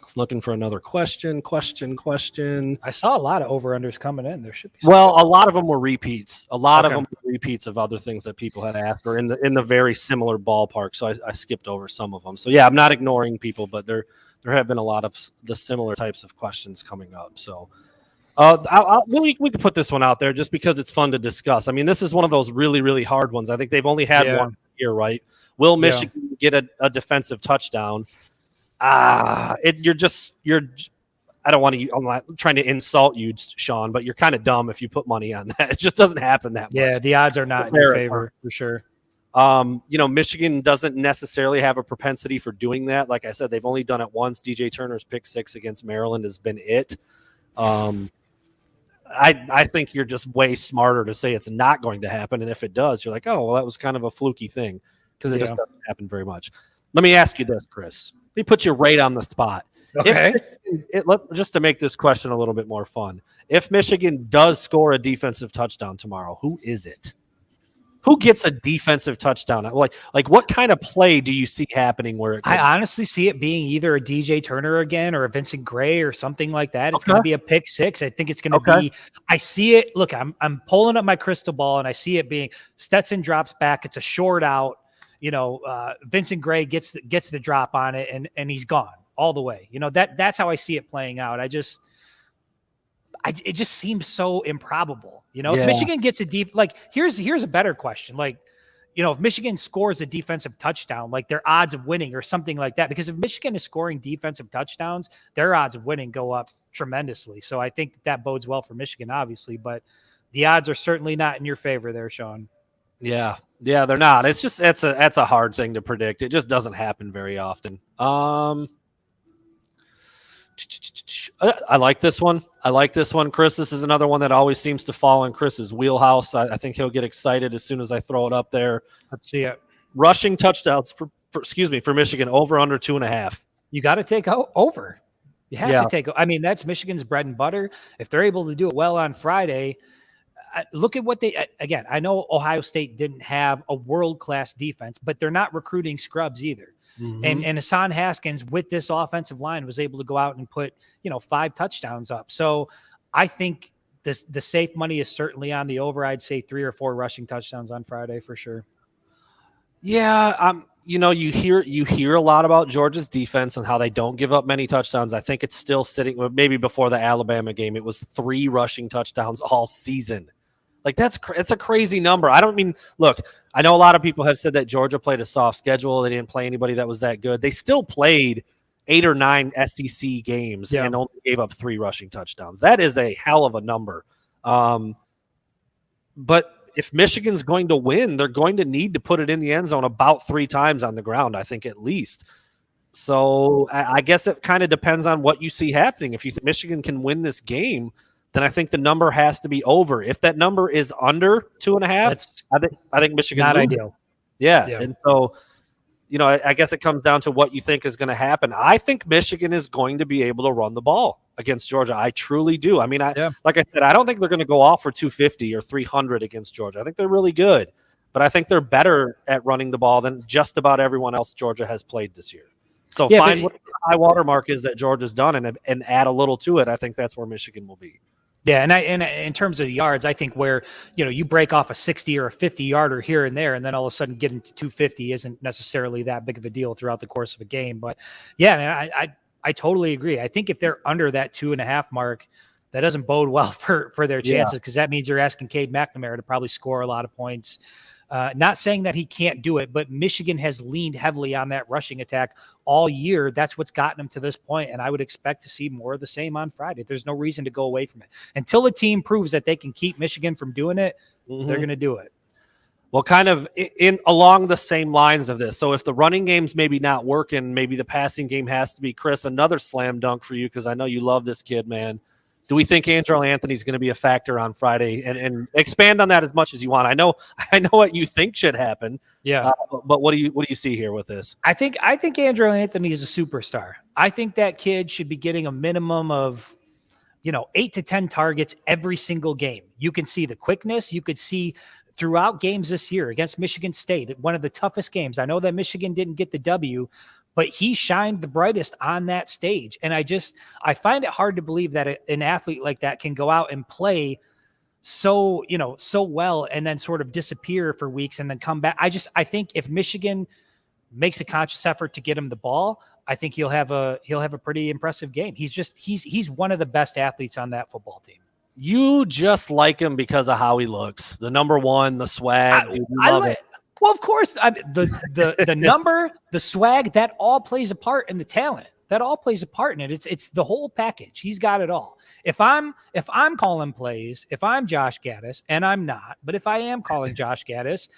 It's looking for another question. I saw a lot of over-unders coming in. There should be. Well, a lot of them were repeats. A lot of them were repeats of other things that people had asked, or in the very similar ballpark. So I skipped over some of them. So yeah, I'm not ignoring people, but there have been a lot of the similar types of questions coming up. So. We could put this one out there just because it's fun to discuss. I mean, this is one of those really, really hard ones. I think they've only had one here, right? Will Michigan get a defensive touchdown? I don't want to. I'm not trying to insult you, Sean, but you're kind of dumb if you put money on that. It just doesn't happen that much. Yeah, the odds are not in your favor for sure. Michigan doesn't necessarily have a propensity for doing that. Like I said, they've only done it once. DJ Turner's pick 6 against Maryland has been it. I think you're just way smarter to say it's not going to happen. And if it does, you're like, oh, well, that was kind of a fluky thing because it just doesn't happen very much. Let me ask you this, Chris. Let me put you right on the spot. Okay. Just to make this question a little bit more fun. If Michigan does score a defensive touchdown tomorrow, who is it? Who gets a defensive touchdown? Like what kind of play do you see happening where it could... I honestly see it being either a DJ Turner again or a Vincent Gray or something like that. It's going to be a pick 6. I think it's going to be, I see it. Look, I'm pulling up my crystal ball and I see it being Stetson drops back. It's a short out, Vincent Gray gets the drop on it and he's gone all the way. That's how I see it playing out. It just seems so improbable. If Michigan gets a deep, here's a better question. If Michigan scores a defensive touchdown, their odds of winning or something like that, because if Michigan is scoring defensive touchdowns, their odds of winning go up tremendously. So I think that bodes well for Michigan, obviously, but the odds are certainly not in your favor there, Sean. Yeah, they're not. It's just, that's a hard thing to predict. It just doesn't happen very often. I like this one. Chris. This is another one that always seems to fall in Chris's wheelhouse. I think he'll get excited as soon as I throw it up there. Let's see it. Rushing touchdowns for Michigan, over under 2.5. You got to take over. You have to take. I mean, that's Michigan's bread and butter. If they're able to do it well on Friday, look at what they. Again, I know Ohio State didn't have a world-class defense, but they're not recruiting scrubs either. Mm-hmm. And Hassan Haskins with this offensive line was able to go out and put 5 touchdowns up. So I think the safe money is certainly on the over. I'd say 3 or 4 rushing touchdowns on Friday for sure. Yeah, you hear a lot about Georgia's defense and how they don't give up many touchdowns. I think it's still sitting, maybe before the Alabama game, it was 3 rushing touchdowns all season. Like it's a crazy number. Look, I know a lot of people have said that Georgia played a soft schedule. They didn't play anybody that was that good. They still played 8 or 9 SEC games and only gave up 3 rushing touchdowns. That is a hell of a number. But if Michigan's going to win, they're going to need to put it in the end zone about 3 times on the ground, I think, at least. So I guess it kind of depends on what you see happening. If you think Michigan can win this game, then I think the number has to be over. If that number is under 2.5, I think Michigan not loses. ideal. Yeah. And so, I guess it comes down to what you think is going to happen. I think Michigan is going to be able to run the ball against Georgia. I truly do. I mean, like I said, I don't think they're going to go off for 250 or 300 against Georgia. I think they're really good, but I think they're better at running the ball than just about everyone else Georgia has played this year. So find what the high water mark is that Georgia's done and add a little to it. I think that's where Michigan will be. Yeah, and in terms of yards, I think where you break off a 60 or a 50 yarder here and there, and then all of a sudden getting to 250 isn't necessarily that big of a deal throughout the course of a game. But yeah, man, I totally agree. I think if they're under that 2.5 mark, that doesn't bode well for their chances, because that means you're asking Cade McNamara to probably score a lot of points. Not saying that he can't do it, but Michigan has leaned heavily on that rushing attack all year. That's what's gotten them to this point, and I would expect to see more of the same on Friday. There's no reason to go away from it. Until a team proves that they can keep Michigan from doing it, they're going to do it. Well, kind of along the same lines of this. So if the running game's maybe not working, maybe the passing game has to be. Chris, another slam dunk for you, because I know you love this kid, man. Do we think Andrel Anthony's going to be a factor on Friday? And expand on that as much as you want. I know what you think should happen. Yeah, but what do you see here with this? I think Andrel Anthony is a superstar. I think that kid should be getting a minimum of 8 to 10 targets every single game. You can see the quickness. You could see throughout games this year against Michigan State, one of the toughest games. I know that Michigan didn't get the W, but he shined the brightest on that stage. And I find it hard to believe that an athlete like that can go out and play so well and then sort of disappear for weeks and then come back. I think if Michigan makes a conscious effort to get him the ball, I think he'll have a pretty impressive game. He's one of the best athletes on that football team. You just like him because of how he looks. The number 1, the swag. I love it. Well, of course, the number, the swag, that all plays a part in the talent. That all plays a part in it. It's the whole package. He's got it all. If I'm calling plays, if I'm Josh Gaddis, and I'm not, but if I am calling Josh Gaddis,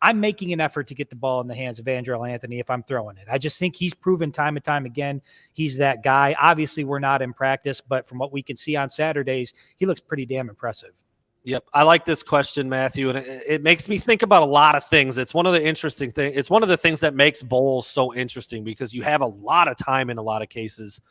I'm making an effort to get the ball in the hands of Andrel Anthony if I'm throwing it. I just think he's proven time and time again he's that guy. Obviously, we're not in practice, but from what we can see on Saturdays, he looks pretty damn impressive. Yep. I like this question, Matthew, and it makes me think about a lot of things. It's one of the interesting things. It's one of the things that makes bowls so interesting, because you have a lot of time in a lot of cases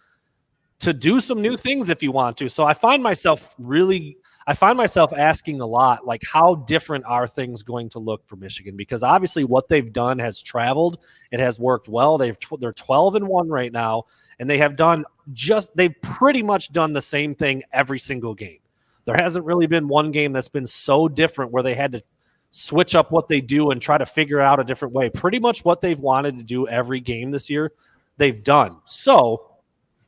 to do some new things if you want to. So I find myself asking a lot, like, how different are things going to look for Michigan? Because obviously what they've done has traveled. It has worked well. They're 12-1 right now, and they've pretty much done the same thing every single game. There hasn't really been one game that's been so different where they had to switch up what they do and try to figure out a different way. Pretty much what they've wanted to do every game this year, they've done. So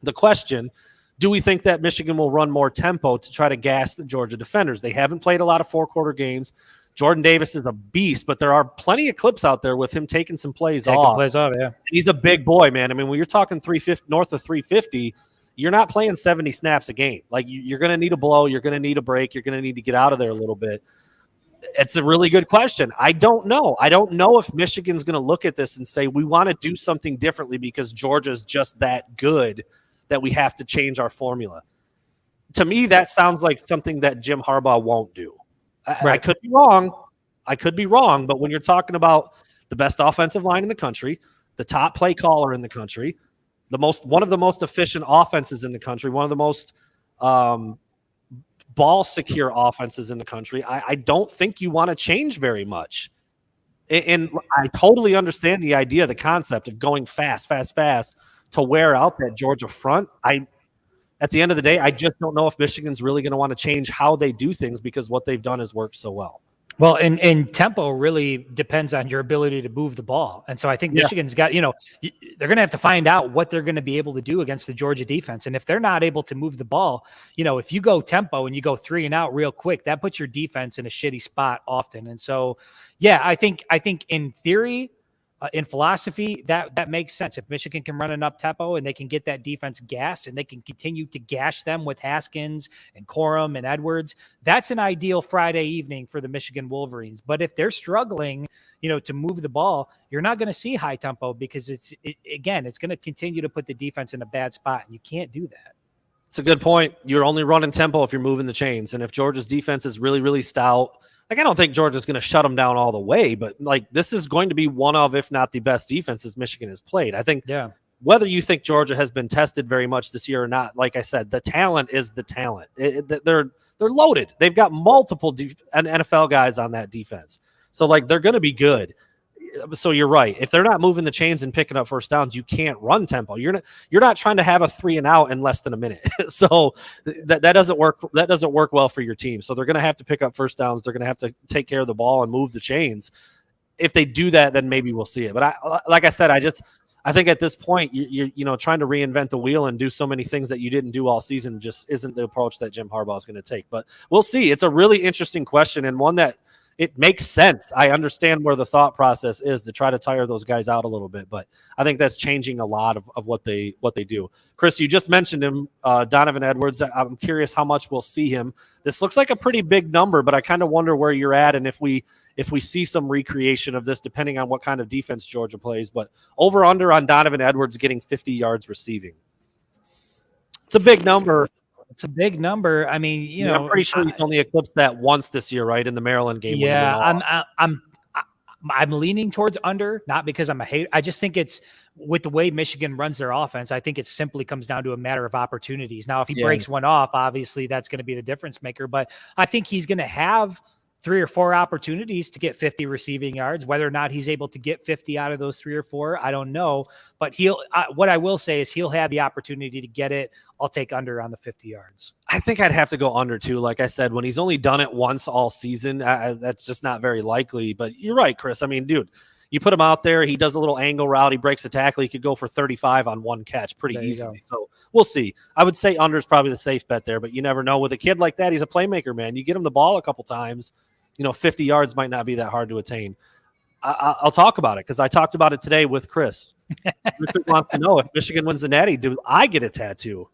the question, do we think that Michigan will run more tempo to try to gas the Georgia defenders? They haven't played a lot of 4-quarter games. Jordan Davis is a beast, but there are plenty of clips out there with him taking some plays off. Yeah. He's a big boy, man. I mean, when you're talking 350, north of 350, you're not playing 70 snaps a game. Like, you're going to need a blow. You're going to need a break. You're going to need to get out of there a little bit. It's a really good question. I don't know. I don't know if Michigan's going to look at this and say, we want to do something differently because Georgia's just that good that we have to change our formula. To me, that sounds like something that Jim Harbaugh won't do. I could be wrong. But when you're talking about the best offensive line in the country, the top play caller in the country, one of the most efficient offenses in the country, one of the most ball secure offenses in the country, I don't think you want to change very much. And I totally understand the idea, the concept of going fast to wear out that Georgia front. At the end of the day, I just don't know if Michigan's really going to want to change how they do things, because what they've done has worked so well. Well, and tempo really depends on your ability to move the ball. And so I think Michigan's got, they're going to have to find out what they're going to be able to do against the Georgia defense. And if they're not able to move the ball, if you go tempo and you go 3 and out real quick, that puts your defense in a shitty spot often. And so, yeah, I think in theory, in philosophy, that makes sense. If Michigan can run an up tempo and they can get that defense gassed and they can continue to gash them with Haskins and Corum and Edwards, that's an ideal Friday evening for the Michigan Wolverines. But if they're struggling, to move the ball, you're not going to see high tempo because it's going to continue to put the defense in a bad spot, and you can't do that. It's a good point. You're only running tempo if you're moving the chains, and if Georgia's defense is really, really stout. I don't think Georgia's going to shut them down all the way, but this is going to be one of, if not the best defenses Michigan has played. I think whether you think Georgia has been tested very much this year or not, like I said, the talent is the talent. They're loaded. They've got multiple NFL guys on that defense. So they're going to be good. So you're right. If they're not moving the chains and picking up first downs, you can't run tempo. You're not trying to have a 3 and out in less than a minute. So that doesn't work. That doesn't work well for your team. So they're going to have to pick up first downs. They're going to have to take care of the ball and move the chains. If they do that, then maybe we'll see it. But like I said, I think at this point, you trying to reinvent the wheel and do so many things that you didn't do all season just isn't the approach that Jim Harbaugh is going to take. But we'll see. It's a really interesting question and one that it makes sense. I understand where the thought process is to try to tire those guys out a little bit, but I think that's changing a lot of what they do. Chris, you just mentioned him, Donovan Edwards. I'm curious how much we'll see him. This looks like a pretty big number, but I kind of wonder where you're at and if we see some recreation of this, depending on what kind of defense Georgia plays. But over under on Donovan Edwards getting 50 yards receiving. It's a big number. It's a big number. I mean, I'm pretty sure he's only eclipsed that once this year, right? In the Maryland game. Yeah, I'm leaning towards under, not because I'm a hater. I just think it's with the way Michigan runs their offense. I think it simply comes down to a matter of opportunities. Now, if he breaks one off, obviously that's going to be the difference maker. But I think he's going to have 3 or 4 opportunities to get 50 receiving yards. Whether or not he's able to get 50 out of those 3 or 4, I don't know. But what I will say is he'll have the opportunity to get it. I'll take under on the 50 yards. I think I'd have to go under too. Like I said, when he's only done it once all season, that's just not very likely. But you're right, Chris. I mean, dude, you put him out there, he does a little angle route, he breaks a tackle, he could go for 35 on one catch pretty easily. So we'll see. I would say under is probably the safe bet there, but you never know. With a kid like that, he's a playmaker, man. You get him the ball a couple times, 50 yards might not be that hard to attain. I'll talk about it because I talked about it today with Chris. Richard wants to know if Michigan wins the Natty, do I get a tattoo?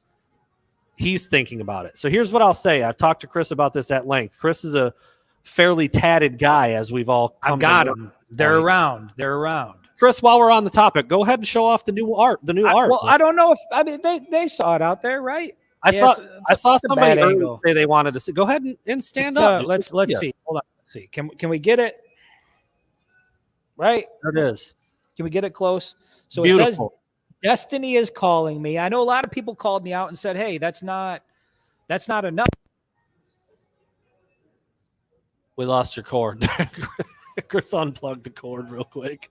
He's thinking about it. So here's what I'll say. I've talked to Chris about this at length. Chris is a fairly tatted guy, as we've all come I've got them. They're around. Chris, while we're on the topic, go ahead and show off the new art. Well, I don't know if they saw it out there, right? I saw somebody say they wanted to see. Go ahead and stand up. Let's see. Hold on. Let's see. Can we get it? Right? There it is. Can we get it close? So Beautiful. It says Destiny is calling me. I know a lot of people called me out and said, "Hey, that's not enough." We lost your cord. Chris unplugged the cord real quick.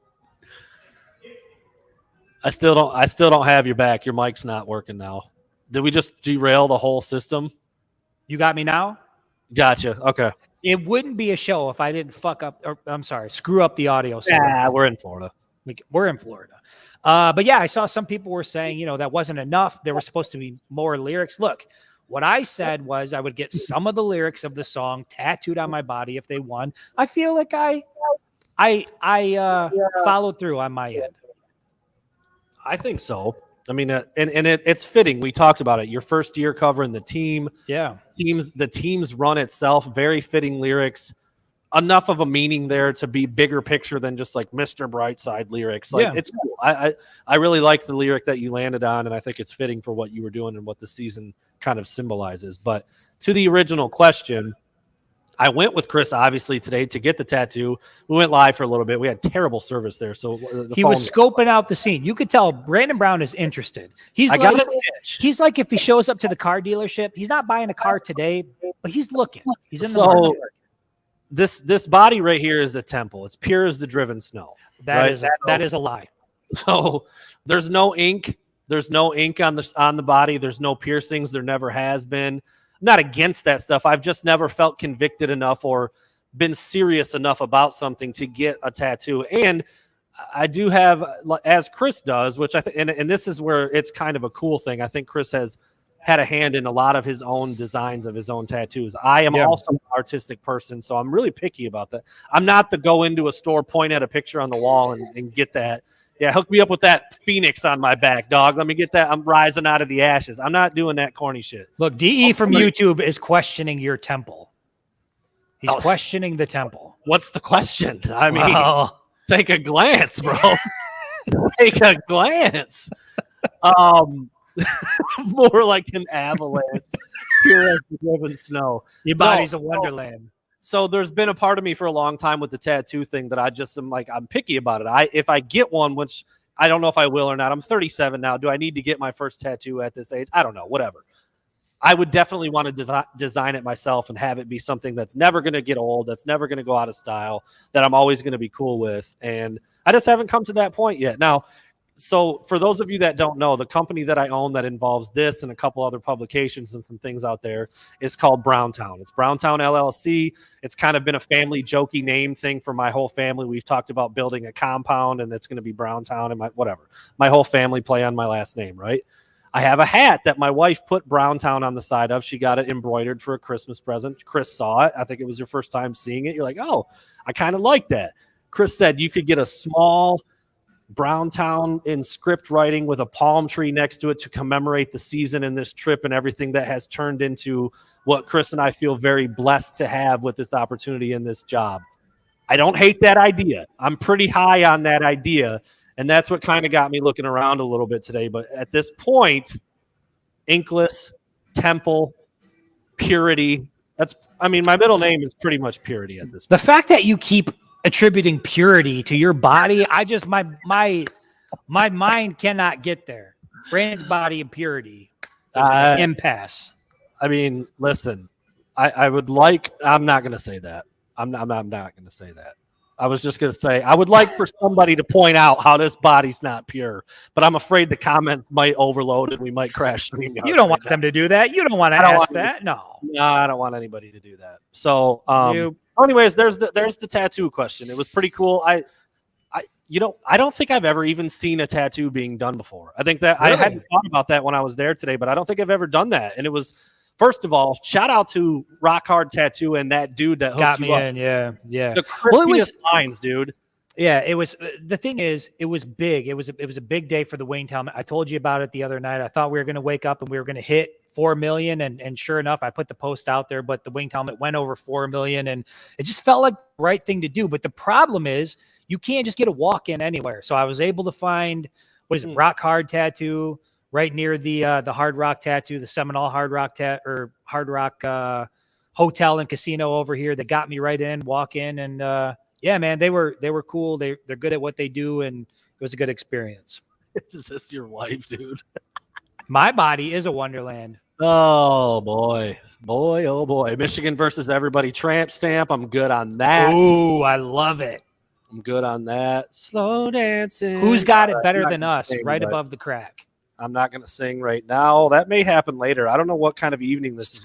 I still don't have your back. Your mic's not working now. Did we just derail the whole system? You got me now? Gotcha. Okay. It wouldn't be a show if I didn't screw up the audio. Yeah, we're in Florida. We're in Florida. But yeah, I saw some people were saying, that wasn't enough. There was supposed to be more lyrics. Look, what I said was I would get some of the lyrics of the song tattooed on my body if they won. I feel like I followed through on my end. I think so. I mean, it's fitting. We talked about it. Your first year covering the team. Yeah. The team's run itself. Very fitting lyrics. Enough of a meaning there to be bigger picture than just like Mr. Brightside lyrics. It's cool. I really like the lyric that you landed on, and I think it's fitting for what you were doing and what the season kind of symbolizes. But to the original question, I went with Chris, obviously, today to get the tattoo. We went live for a little bit. We had terrible service there. So he was scoping out the scene. You could tell Brandon Brown is interested. He's like if he shows up to the car dealership, he's not buying a car today, but he's looking. He's in the market. This body right here is a temple. It's pure as the driven snow. That is a lie. So there's no ink. There's no ink on the body. There's no piercings. There never has been. I'm not against that stuff. I've just never felt convicted enough or been serious enough about something to get a tattoo. And I do have, as Chris does, which I think, and this is where it's kind of a cool thing. I think Chris has had a hand in a lot of his own designs of his own tattoos. I am also an artistic person, so I'm really picky about that. I'm not the go into a store, point at a picture on the wall and get that. Yeah, hook me up with that phoenix on my back, dog. Let me get that. I'm rising out of the ashes. I'm not doing that corny shit. Look, DE from YouTube is questioning your temple. He's questioning the temple. What's the question? I mean, take a glance, bro. Take a glance. More like an avalanche, pure as the driven snow. Your body's a wonderland. So there's been a part of me for a long time with the tattoo thing that I just am like, I'm picky about it. If I get one, which I don't know if I will or not. I'm 37 now. Do I need to get my first tattoo at this age? I don't know. Whatever. I would definitely want to design it myself and have it be something that's never going to get old, that's never going to go out of style, that I'm always going to be cool with. And I just haven't come to that point yet. Now, so for those of you that don't know, the company that I own that involves this and a couple other publications and some things out there is called Browntown. It's Browntown LLC. It's kind of been a family jokey name thing for my whole family. We've talked about building a compound and it's going to be Browntown and my whole family play on my last name, right? I have a hat that my wife put Browntown on the side of. She got it embroidered for a Christmas present. Chris saw it. I think it was your first time seeing it. You're like, oh, I kind of like that. Chris said you could get a small Browntown in script writing with a palm tree next to it to commemorate the season and this trip and everything that has turned into what Chris and I feel very blessed to have with this opportunity and this job. I don't hate that idea. I'm pretty high on that idea. And that's what kind of got me looking around a little bit today. But at this point, Inkless, Temple, Purity. My middle name is pretty much Purity at this point. The fact that you keep attributing purity to your body, my mind cannot get there. Brandon's body and purity. Impasse. I mean, listen, I'm not going to say that. I'm not going to say that. I was just going to say, I would like for somebody to point out how this body's not pure, but I'm afraid the comments might overload and we might crash. You don't want them to do that. You don't want to ask that. No, I don't want anybody to do that. So, anyways, there's the tattoo question. It was pretty cool. I don't think I've ever even seen a tattoo being done before. I think that really? I hadn't thought about that when I was there today, but I don't think I've ever done that. And it was, first of all, shout out to Rock Hard Tattoo and that dude that got me in. Yeah. The crispiest lines, dude. Yeah, it was. The thing is, it was big. It was a big day for the Winged Helmet. I told you about it the other night. I thought we were going to wake up and we were going to hit 4 million, and sure enough, I put the post out there. But the Winged Helmet went over 4 million, and it just felt like the right thing to do. But the problem is, you can't just get a walk in anywhere. So I was able to find Rock Hard Tattoo right near the Hard Rock Tattoo, the Seminole Hard Rock Hotel and Casino over here. That got me right in, walk in, and yeah, man, they were cool. They're good at what they do, and it was a good experience. Is this your wife, dude? My body is a wonderland. Oh boy. Michigan versus everybody tramp stamp. I'm good on that. Ooh, I love it. I'm good on that. Slow dancing. Who's got it better than us? Right above the crack. I'm not going to sing right now. That may happen later. I don't know what kind of evening this is.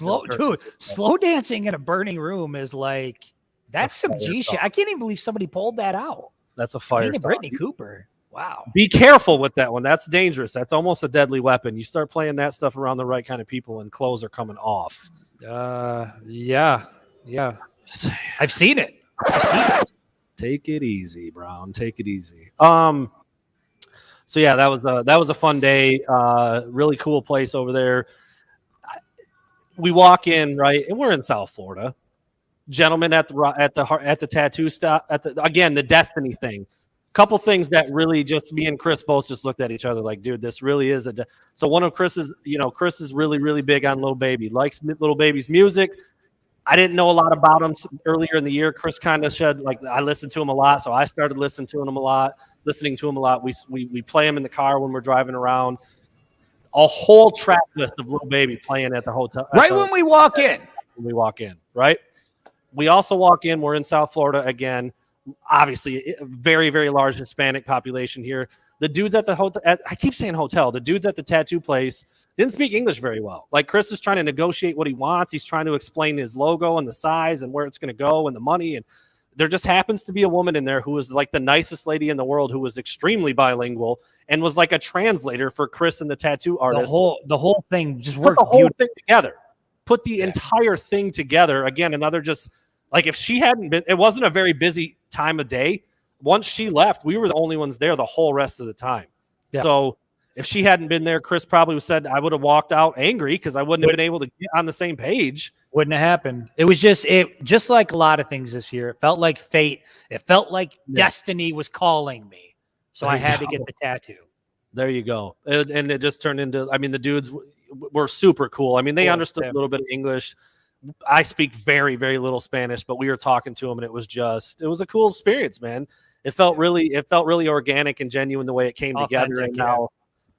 Slow dancing in a burning room is like, that's some G shit. I can't even believe somebody pulled that out. That's a fire song. Brittany Cooper. Wow. Be careful with that one. That's dangerous. That's almost a deadly weapon. You start playing that stuff around the right kind of people and clothes are coming off. Yeah. I've seen it. Take it easy, Brown. Take it easy. So yeah, that was a fun day. Really cool place over there. We walk in, right, and we're in South Florida. Gentlemen at the tattoo stop the Destiny thing. Couple things that really just me and Chris both just looked at each other like, dude, this really is so one of Chris is really, really big on Lil Baby, likes Lil Baby's music. I didn't know a lot about him earlier in the year. Chris kind of said, like, I listened to him a lot, so I started listening to him a lot. We play him in the car when we're driving around. A whole track list of Lil Baby playing at the hotel. When we walk in. When we walk in, right? We also walk in. We're in South Florida again. Obviously, a very, very large Hispanic population here. The dudes at the hotel, I keep saying hotel. The dudes at the tattoo place, didn't speak English very well. Like Chris is trying to negotiate what he wants. He's trying to explain his logo and the size and where it's going to go and the money. And there just happens to be a woman in there who was like the nicest lady in the world, who was extremely bilingual and was like a translator for Chris and the tattoo artist. The whole thing just Put worked the whole beautifully. thing together. Put the entire thing together. Again, another just like if she hadn't been, it wasn't a very busy time of day. Once she left, we were the only ones there the whole rest of the time. Yeah. So if she hadn't been there, Chris probably said I would have walked out angry because I wouldn't have been able to get on the same page. Wouldn't have happened. It was just like a lot of things this year. It felt like fate. It felt like destiny was calling me. So I had to get the tattoo. There you go. And it just turned into, I mean, the dudes were super cool. I mean, they understood a little bit of English. I speak very, very little Spanish, but we were talking to them and it was a cool experience, man. It felt really organic and genuine the way it came together. And now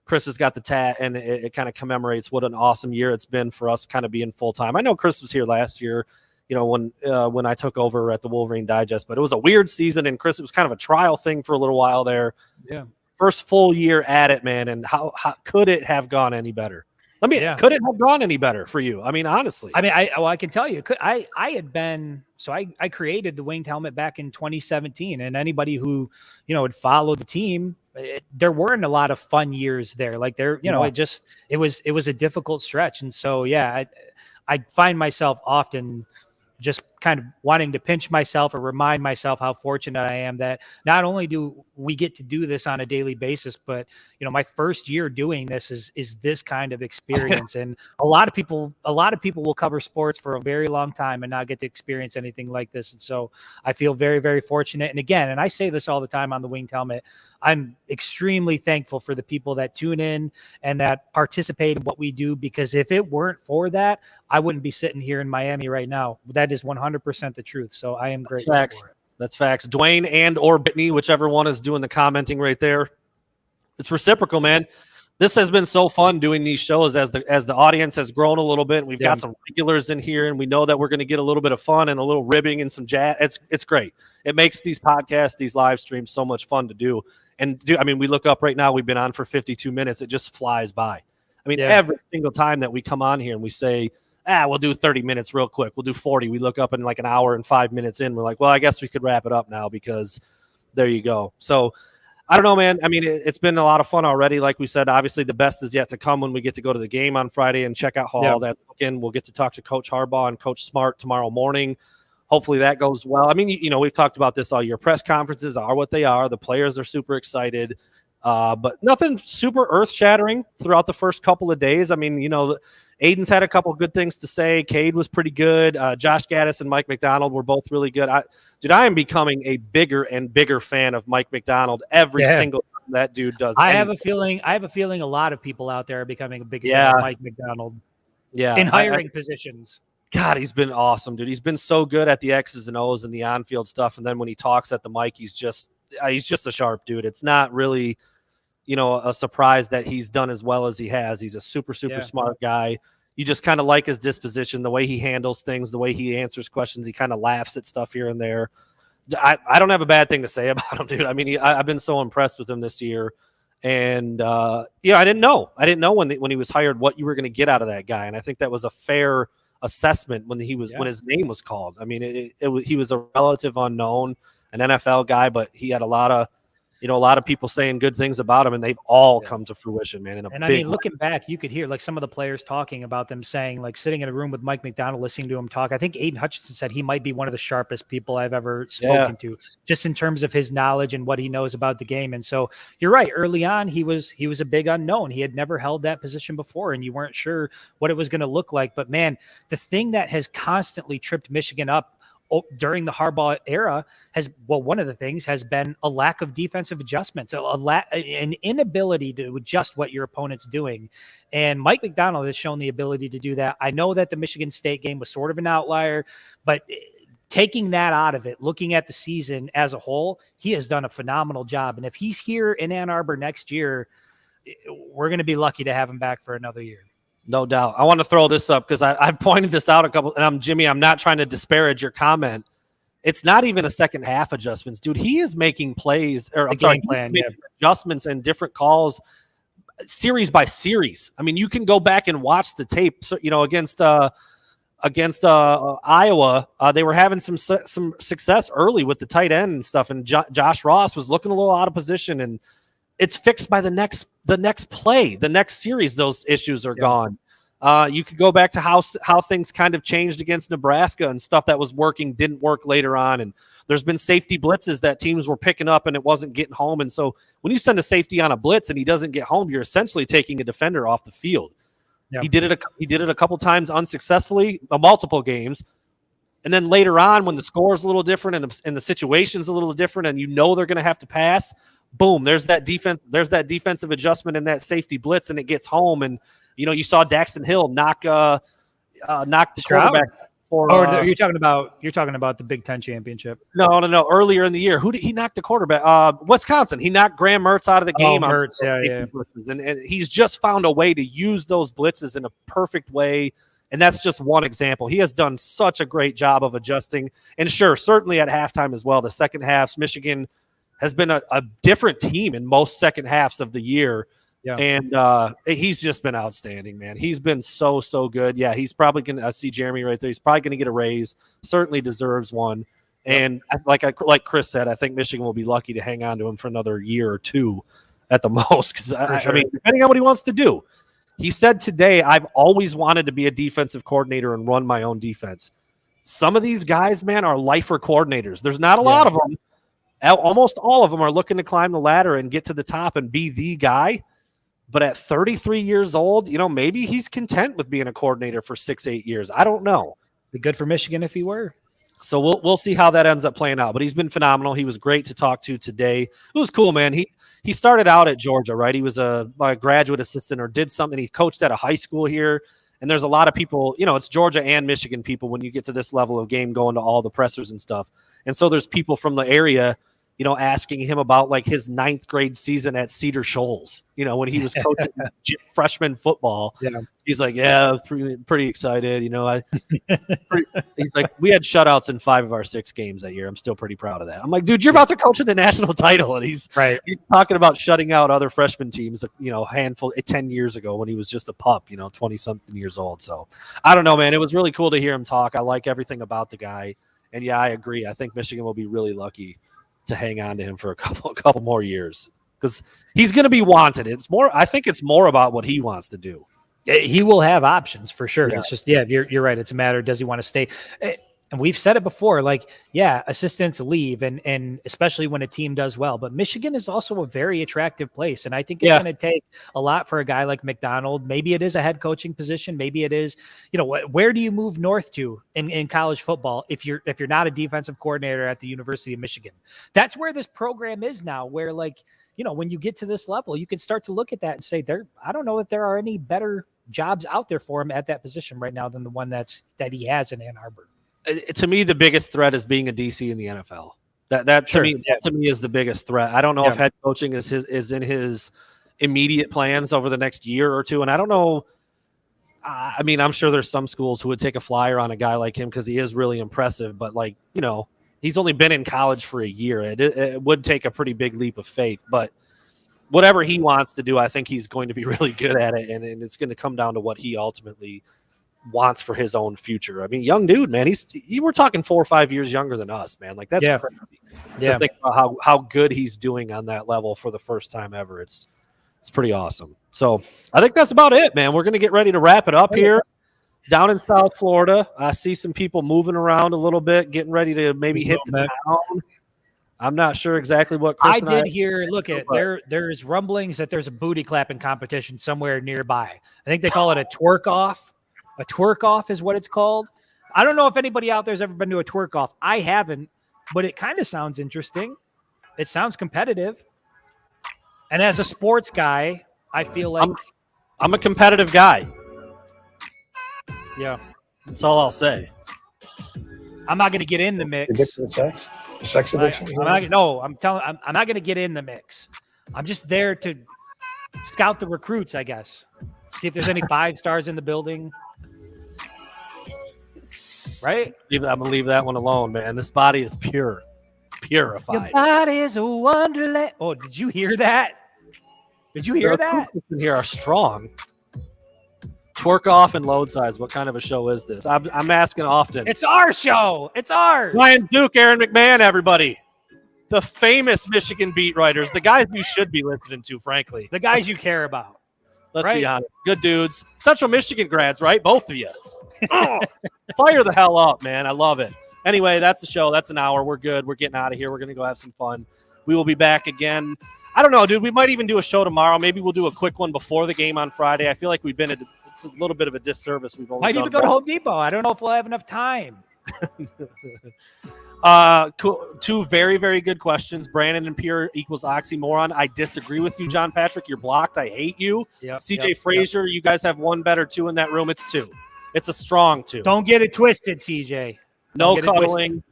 Chris has got the tat, and it kind of commemorates what an awesome year it's been for us kind of being full time. I know Chris was here last year, when I took over at the Wolverine Digest, but it was a weird season, and Chris, it was kind of a trial thing for a little while there. Yeah. First full year at it, man. And how could it have gone any better? Could it have gone any better for you? I mean, honestly. I mean, I can tell you, I created the winged helmet back in 2017, and anybody who, had followed the team, there weren't a lot of fun years there. Like it was a difficult stretch. And so, I find myself often just kind of wanting to pinch myself or remind myself how fortunate I am that not only do we get to do this on a daily basis, but my first year doing this is this kind of experience. And a lot of people will cover sports for a very long time and not get to experience anything like this. And so I feel very, very fortunate. And again, and I say this all the time on the winged helmet, I'm extremely thankful for the people that tune in and that participate in what we do, because if it weren't for that, I wouldn't be sitting here in Miami right now. That is 100% the truth. So I am grateful for it. That's facts. Dwayne and or Brittany, whichever one is doing the commenting right there. It's reciprocal, man. This has been so fun doing these shows as the audience has grown a little bit. We've got some regulars in here, and we know that we're going to get a little bit of fun and a little ribbing and some jazz. It's great. It makes these podcasts, these live streams so much fun to do. And we look up right now, we've been on for 52 minutes. It just flies by. I mean, every single time that we come on here and we say, we'll do 30 minutes real quick, we'll do 40. We look up and like an hour and 5 minutes in, we're like, well, I guess we could wrap it up now, because there you go. So I don't know, man. I mean, it's been a lot of fun already. Like we said, obviously the best is yet to come when we get to go to the game on Friday and check out how all that's looking. We'll get to talk to Coach Harbaugh and Coach Smart tomorrow morning. Hopefully that goes well. I mean, we've talked about this all year. Press conferences are what they are. The players are super excited, but nothing super earth-shattering throughout the first couple of days. I mean, Aiden's had a couple of good things to say. Cade was pretty good. Josh Gaddis and Mike McDonald were both really good. I am becoming a bigger and bigger fan of Mike McDonald every single time that dude does. I have a feeling a lot of people out there are becoming a bigger fan of Mike McDonald. Yeah, in hiring positions. God, he's been awesome, dude. He's been so good at the X's and O's and the on-field stuff, and then when he talks at the mic, he's just a sharp dude. It's not really, a surprise that he's done as well as he has. He's a super smart guy. You just kind of like his disposition, the way he handles things, the way he answers questions. He kind of laughs at stuff here and there. I don't have a bad thing to say about him, dude. I mean, I've been so impressed with him this year. And, I didn't know. When he was hired what you were going to get out of that guy. And I think that was a fair assessment when when his name was called. I mean, he was a relative unknown, an NFL guy, but he had a lot of people saying good things about him, and they've all come to fruition, man. I mean, looking back, you could hear like some of the players talking about them saying, like sitting in a room with Mike McDonald, listening to him talk. I think Aiden Hutchinson said he might be one of the sharpest people I've ever spoken to, just in terms of his knowledge and what he knows about the game. And so you're right. Early on, he was a big unknown. He had never held that position before, and you weren't sure what it was going to look like. But man, the thing that has constantly tripped Michigan up during the Harbaugh era one of the things has been a lack of defensive adjustments, an inability to adjust what your opponent's doing. And Mike McDonald has shown the ability to do that. I know that the Michigan State game was sort of an outlier, but taking that out of it, looking at the season as a whole, he has done a phenomenal job. And if he's here in Ann Arbor next year, we're going to be lucky to have him back for another year. No doubt. I want to throw this up because I've pointed this out a couple, and Jimmy, I'm not trying to disparage your comment. It's not even a second half adjustments, dude. He is making plays, adjustments and different calls series by series. I mean, you can go back and watch the tape. So, against Iowa, they were having some success early with the tight end and stuff, and Josh Ross was looking a little out of position, and it's fixed by the next play, the next series. Those issues are gone. You could go back to how things kind of changed against Nebraska, and stuff that was working didn't work later on. And there's been safety blitzes that teams were picking up and it wasn't getting home. And so when you send a safety on a blitz and he doesn't get home, you're essentially taking a defender off the field. Yep. He did it a couple times unsuccessfully, multiple games. And then later on, when the score is a little different and the situation's a little different, and they're going to have to pass, boom, there's that defensive adjustment and that safety blitz, and it gets home. And you saw Daxton Hill knock the quarterback. You're talking about the Big Ten championship? No. Earlier in the year, who did he knock the quarterback? Wisconsin. He knocked Graham Mertz out of the game. Mertz, blitzes. And he's just found a way to use those blitzes in a perfect way. And that's just one example. He has done such a great job of adjusting. And sure, certainly at halftime as well. The second halves, Michigan has been a different team in most second halves of the year. Yeah. And he's just been outstanding, man. He's been so good. Yeah, he's probably going to see Jeremy right there. He's probably going to get a raise. Certainly deserves one. And like Chris said, I think Michigan will be lucky to hang on to him for another year or two at the most. Because, I mean, depending on what he wants to do. He said today, I've always wanted to be a defensive coordinator and run my own defense. Some of these guys, man, are lifer coordinators. There's not a lot of them. Almost all of them are looking to climb the ladder and get to the top and be the guy. But at 33 years old, maybe he's content with being a coordinator for 6-8 years. I don't know. Be good for Michigan if he were. So we'll see how that ends up playing out. But he's been phenomenal. He was great to talk to today. It was cool, man. He started out at Georgia, right? He was a graduate assistant or did something. He coached at a high school here. And there's a lot of people, it's Georgia and Michigan people when you get to this level of game going to all the pressers and stuff. And so there's people from the area asking him about like his 9th grade season at Cedar Shoals, when he was coaching freshman football. Yeah. He's like, yeah, pretty excited. He's like, we had shutouts in 5 of our 6 games that year. I'm still pretty proud of that. I'm like, dude, you're about to coach in the national title. And he's talking about shutting out other freshman teams, handful 10 years ago when he was just a pup, 20 something years old. So I don't know, man, it was really cool to hear him talk. I like everything about the guy. And yeah, I agree. I think Michigan will be really lucky to hang on to him for a couple more years because he's going to be wanted. I think it's more about what he wants to do. He will have options for sure. Yeah. It's just, you're right. It's a matter, does he want to stay? And we've said it before, assistants leave and especially when a team does well, but Michigan is also a very attractive place. And I think it's going to take a lot for a guy like McDonald. Maybe it is a head coaching position. Maybe it is, where do you move north to in college football? If you're not a defensive coordinator at the University of Michigan, that's where this program is now, where when you get to this level, you can start to look at that and say I don't know that there are any better jobs out there for him at that position right now than the one that he has in Ann Arbor. To me, the biggest threat is being a DC in the NFL. That to me is the biggest threat. I don't know if head coaching is in his immediate plans over the next year or two, and I don't know. I mean, I'm sure there's some schools who would take a flyer on a guy like him because he is really impressive. But he's only been in college for a year. It would take a pretty big leap of faith. But whatever he wants to do, I think he's going to be really good at it, and it's going to come down to what he ultimately wants for his own future. I mean, young dude, man. We're talking 4 or 5 years younger than us, man. Like that's crazy. To think about how good he's doing on that level for the first time ever. It's pretty awesome. So I think that's about it, man. We're gonna get ready to wrap it up here down in South Florida. I see some people moving around a little bit, getting ready to maybe hit the town. I'm not sure exactly what Chris I did hear. Look at there's rumblings that there's a booty clapping competition somewhere nearby. I think they call it a twerk off. A twerk off is what it's called. I don't know if anybody out there has ever been to a twerk off. I haven't, but it kind of sounds interesting. It sounds competitive. And as a sports guy, I feel like I'm a competitive guy. Yeah. That's all I'll say. I'm not going to get in the mix. Addiction to sex addiction? I'm not going to get in the mix. I'm just there to scout the recruits, I guess. See if there's any 5 stars in the building. Right? I'm going to leave that one alone, man. This body is purified. Your body is a wonderland. Oh, did you hear that? Did you hear that? acoustics in here are strong. Twerk off and load size. What kind of a show is this? I'm asking often. It's our show. It's ours. Ryan Duke, Aaron McMahon, everybody. The famous Michigan beat writers, the guys you should be listening to, frankly. The guys you care about. Let's right? be honest. Good dudes. Central Michigan grads, right? Both of you. Oh, fire the hell up, man. I love it. Anyway, that's the show. That's an hour. We're good. We're getting out of here. We're going to go have some fun. We will be back again. I don't know, dude. We might even do a show tomorrow. Maybe we'll do a quick one before the game on Friday. I feel like we've been it's a little bit of a disservice. We've only Might done even go to one. Home Depot. I don't know if we'll have enough time. Cool. Two very, very good questions. Brandon and Pierre equals oxymoron. I disagree with you, John Patrick. You're blocked. I hate you. Yep, CJ Frazier, you guys have one better two in that room. It's two. It's a strong two. Don't get it twisted, CJ. No get it twisted. cuddling.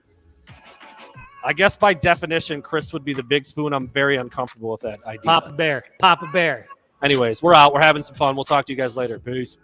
I guess by definition, Chris would be the big spoon. I'm very uncomfortable with that idea. Papa Bear. Papa Bear. Anyways, we're out. We're having some fun. We'll talk to you guys later. Peace.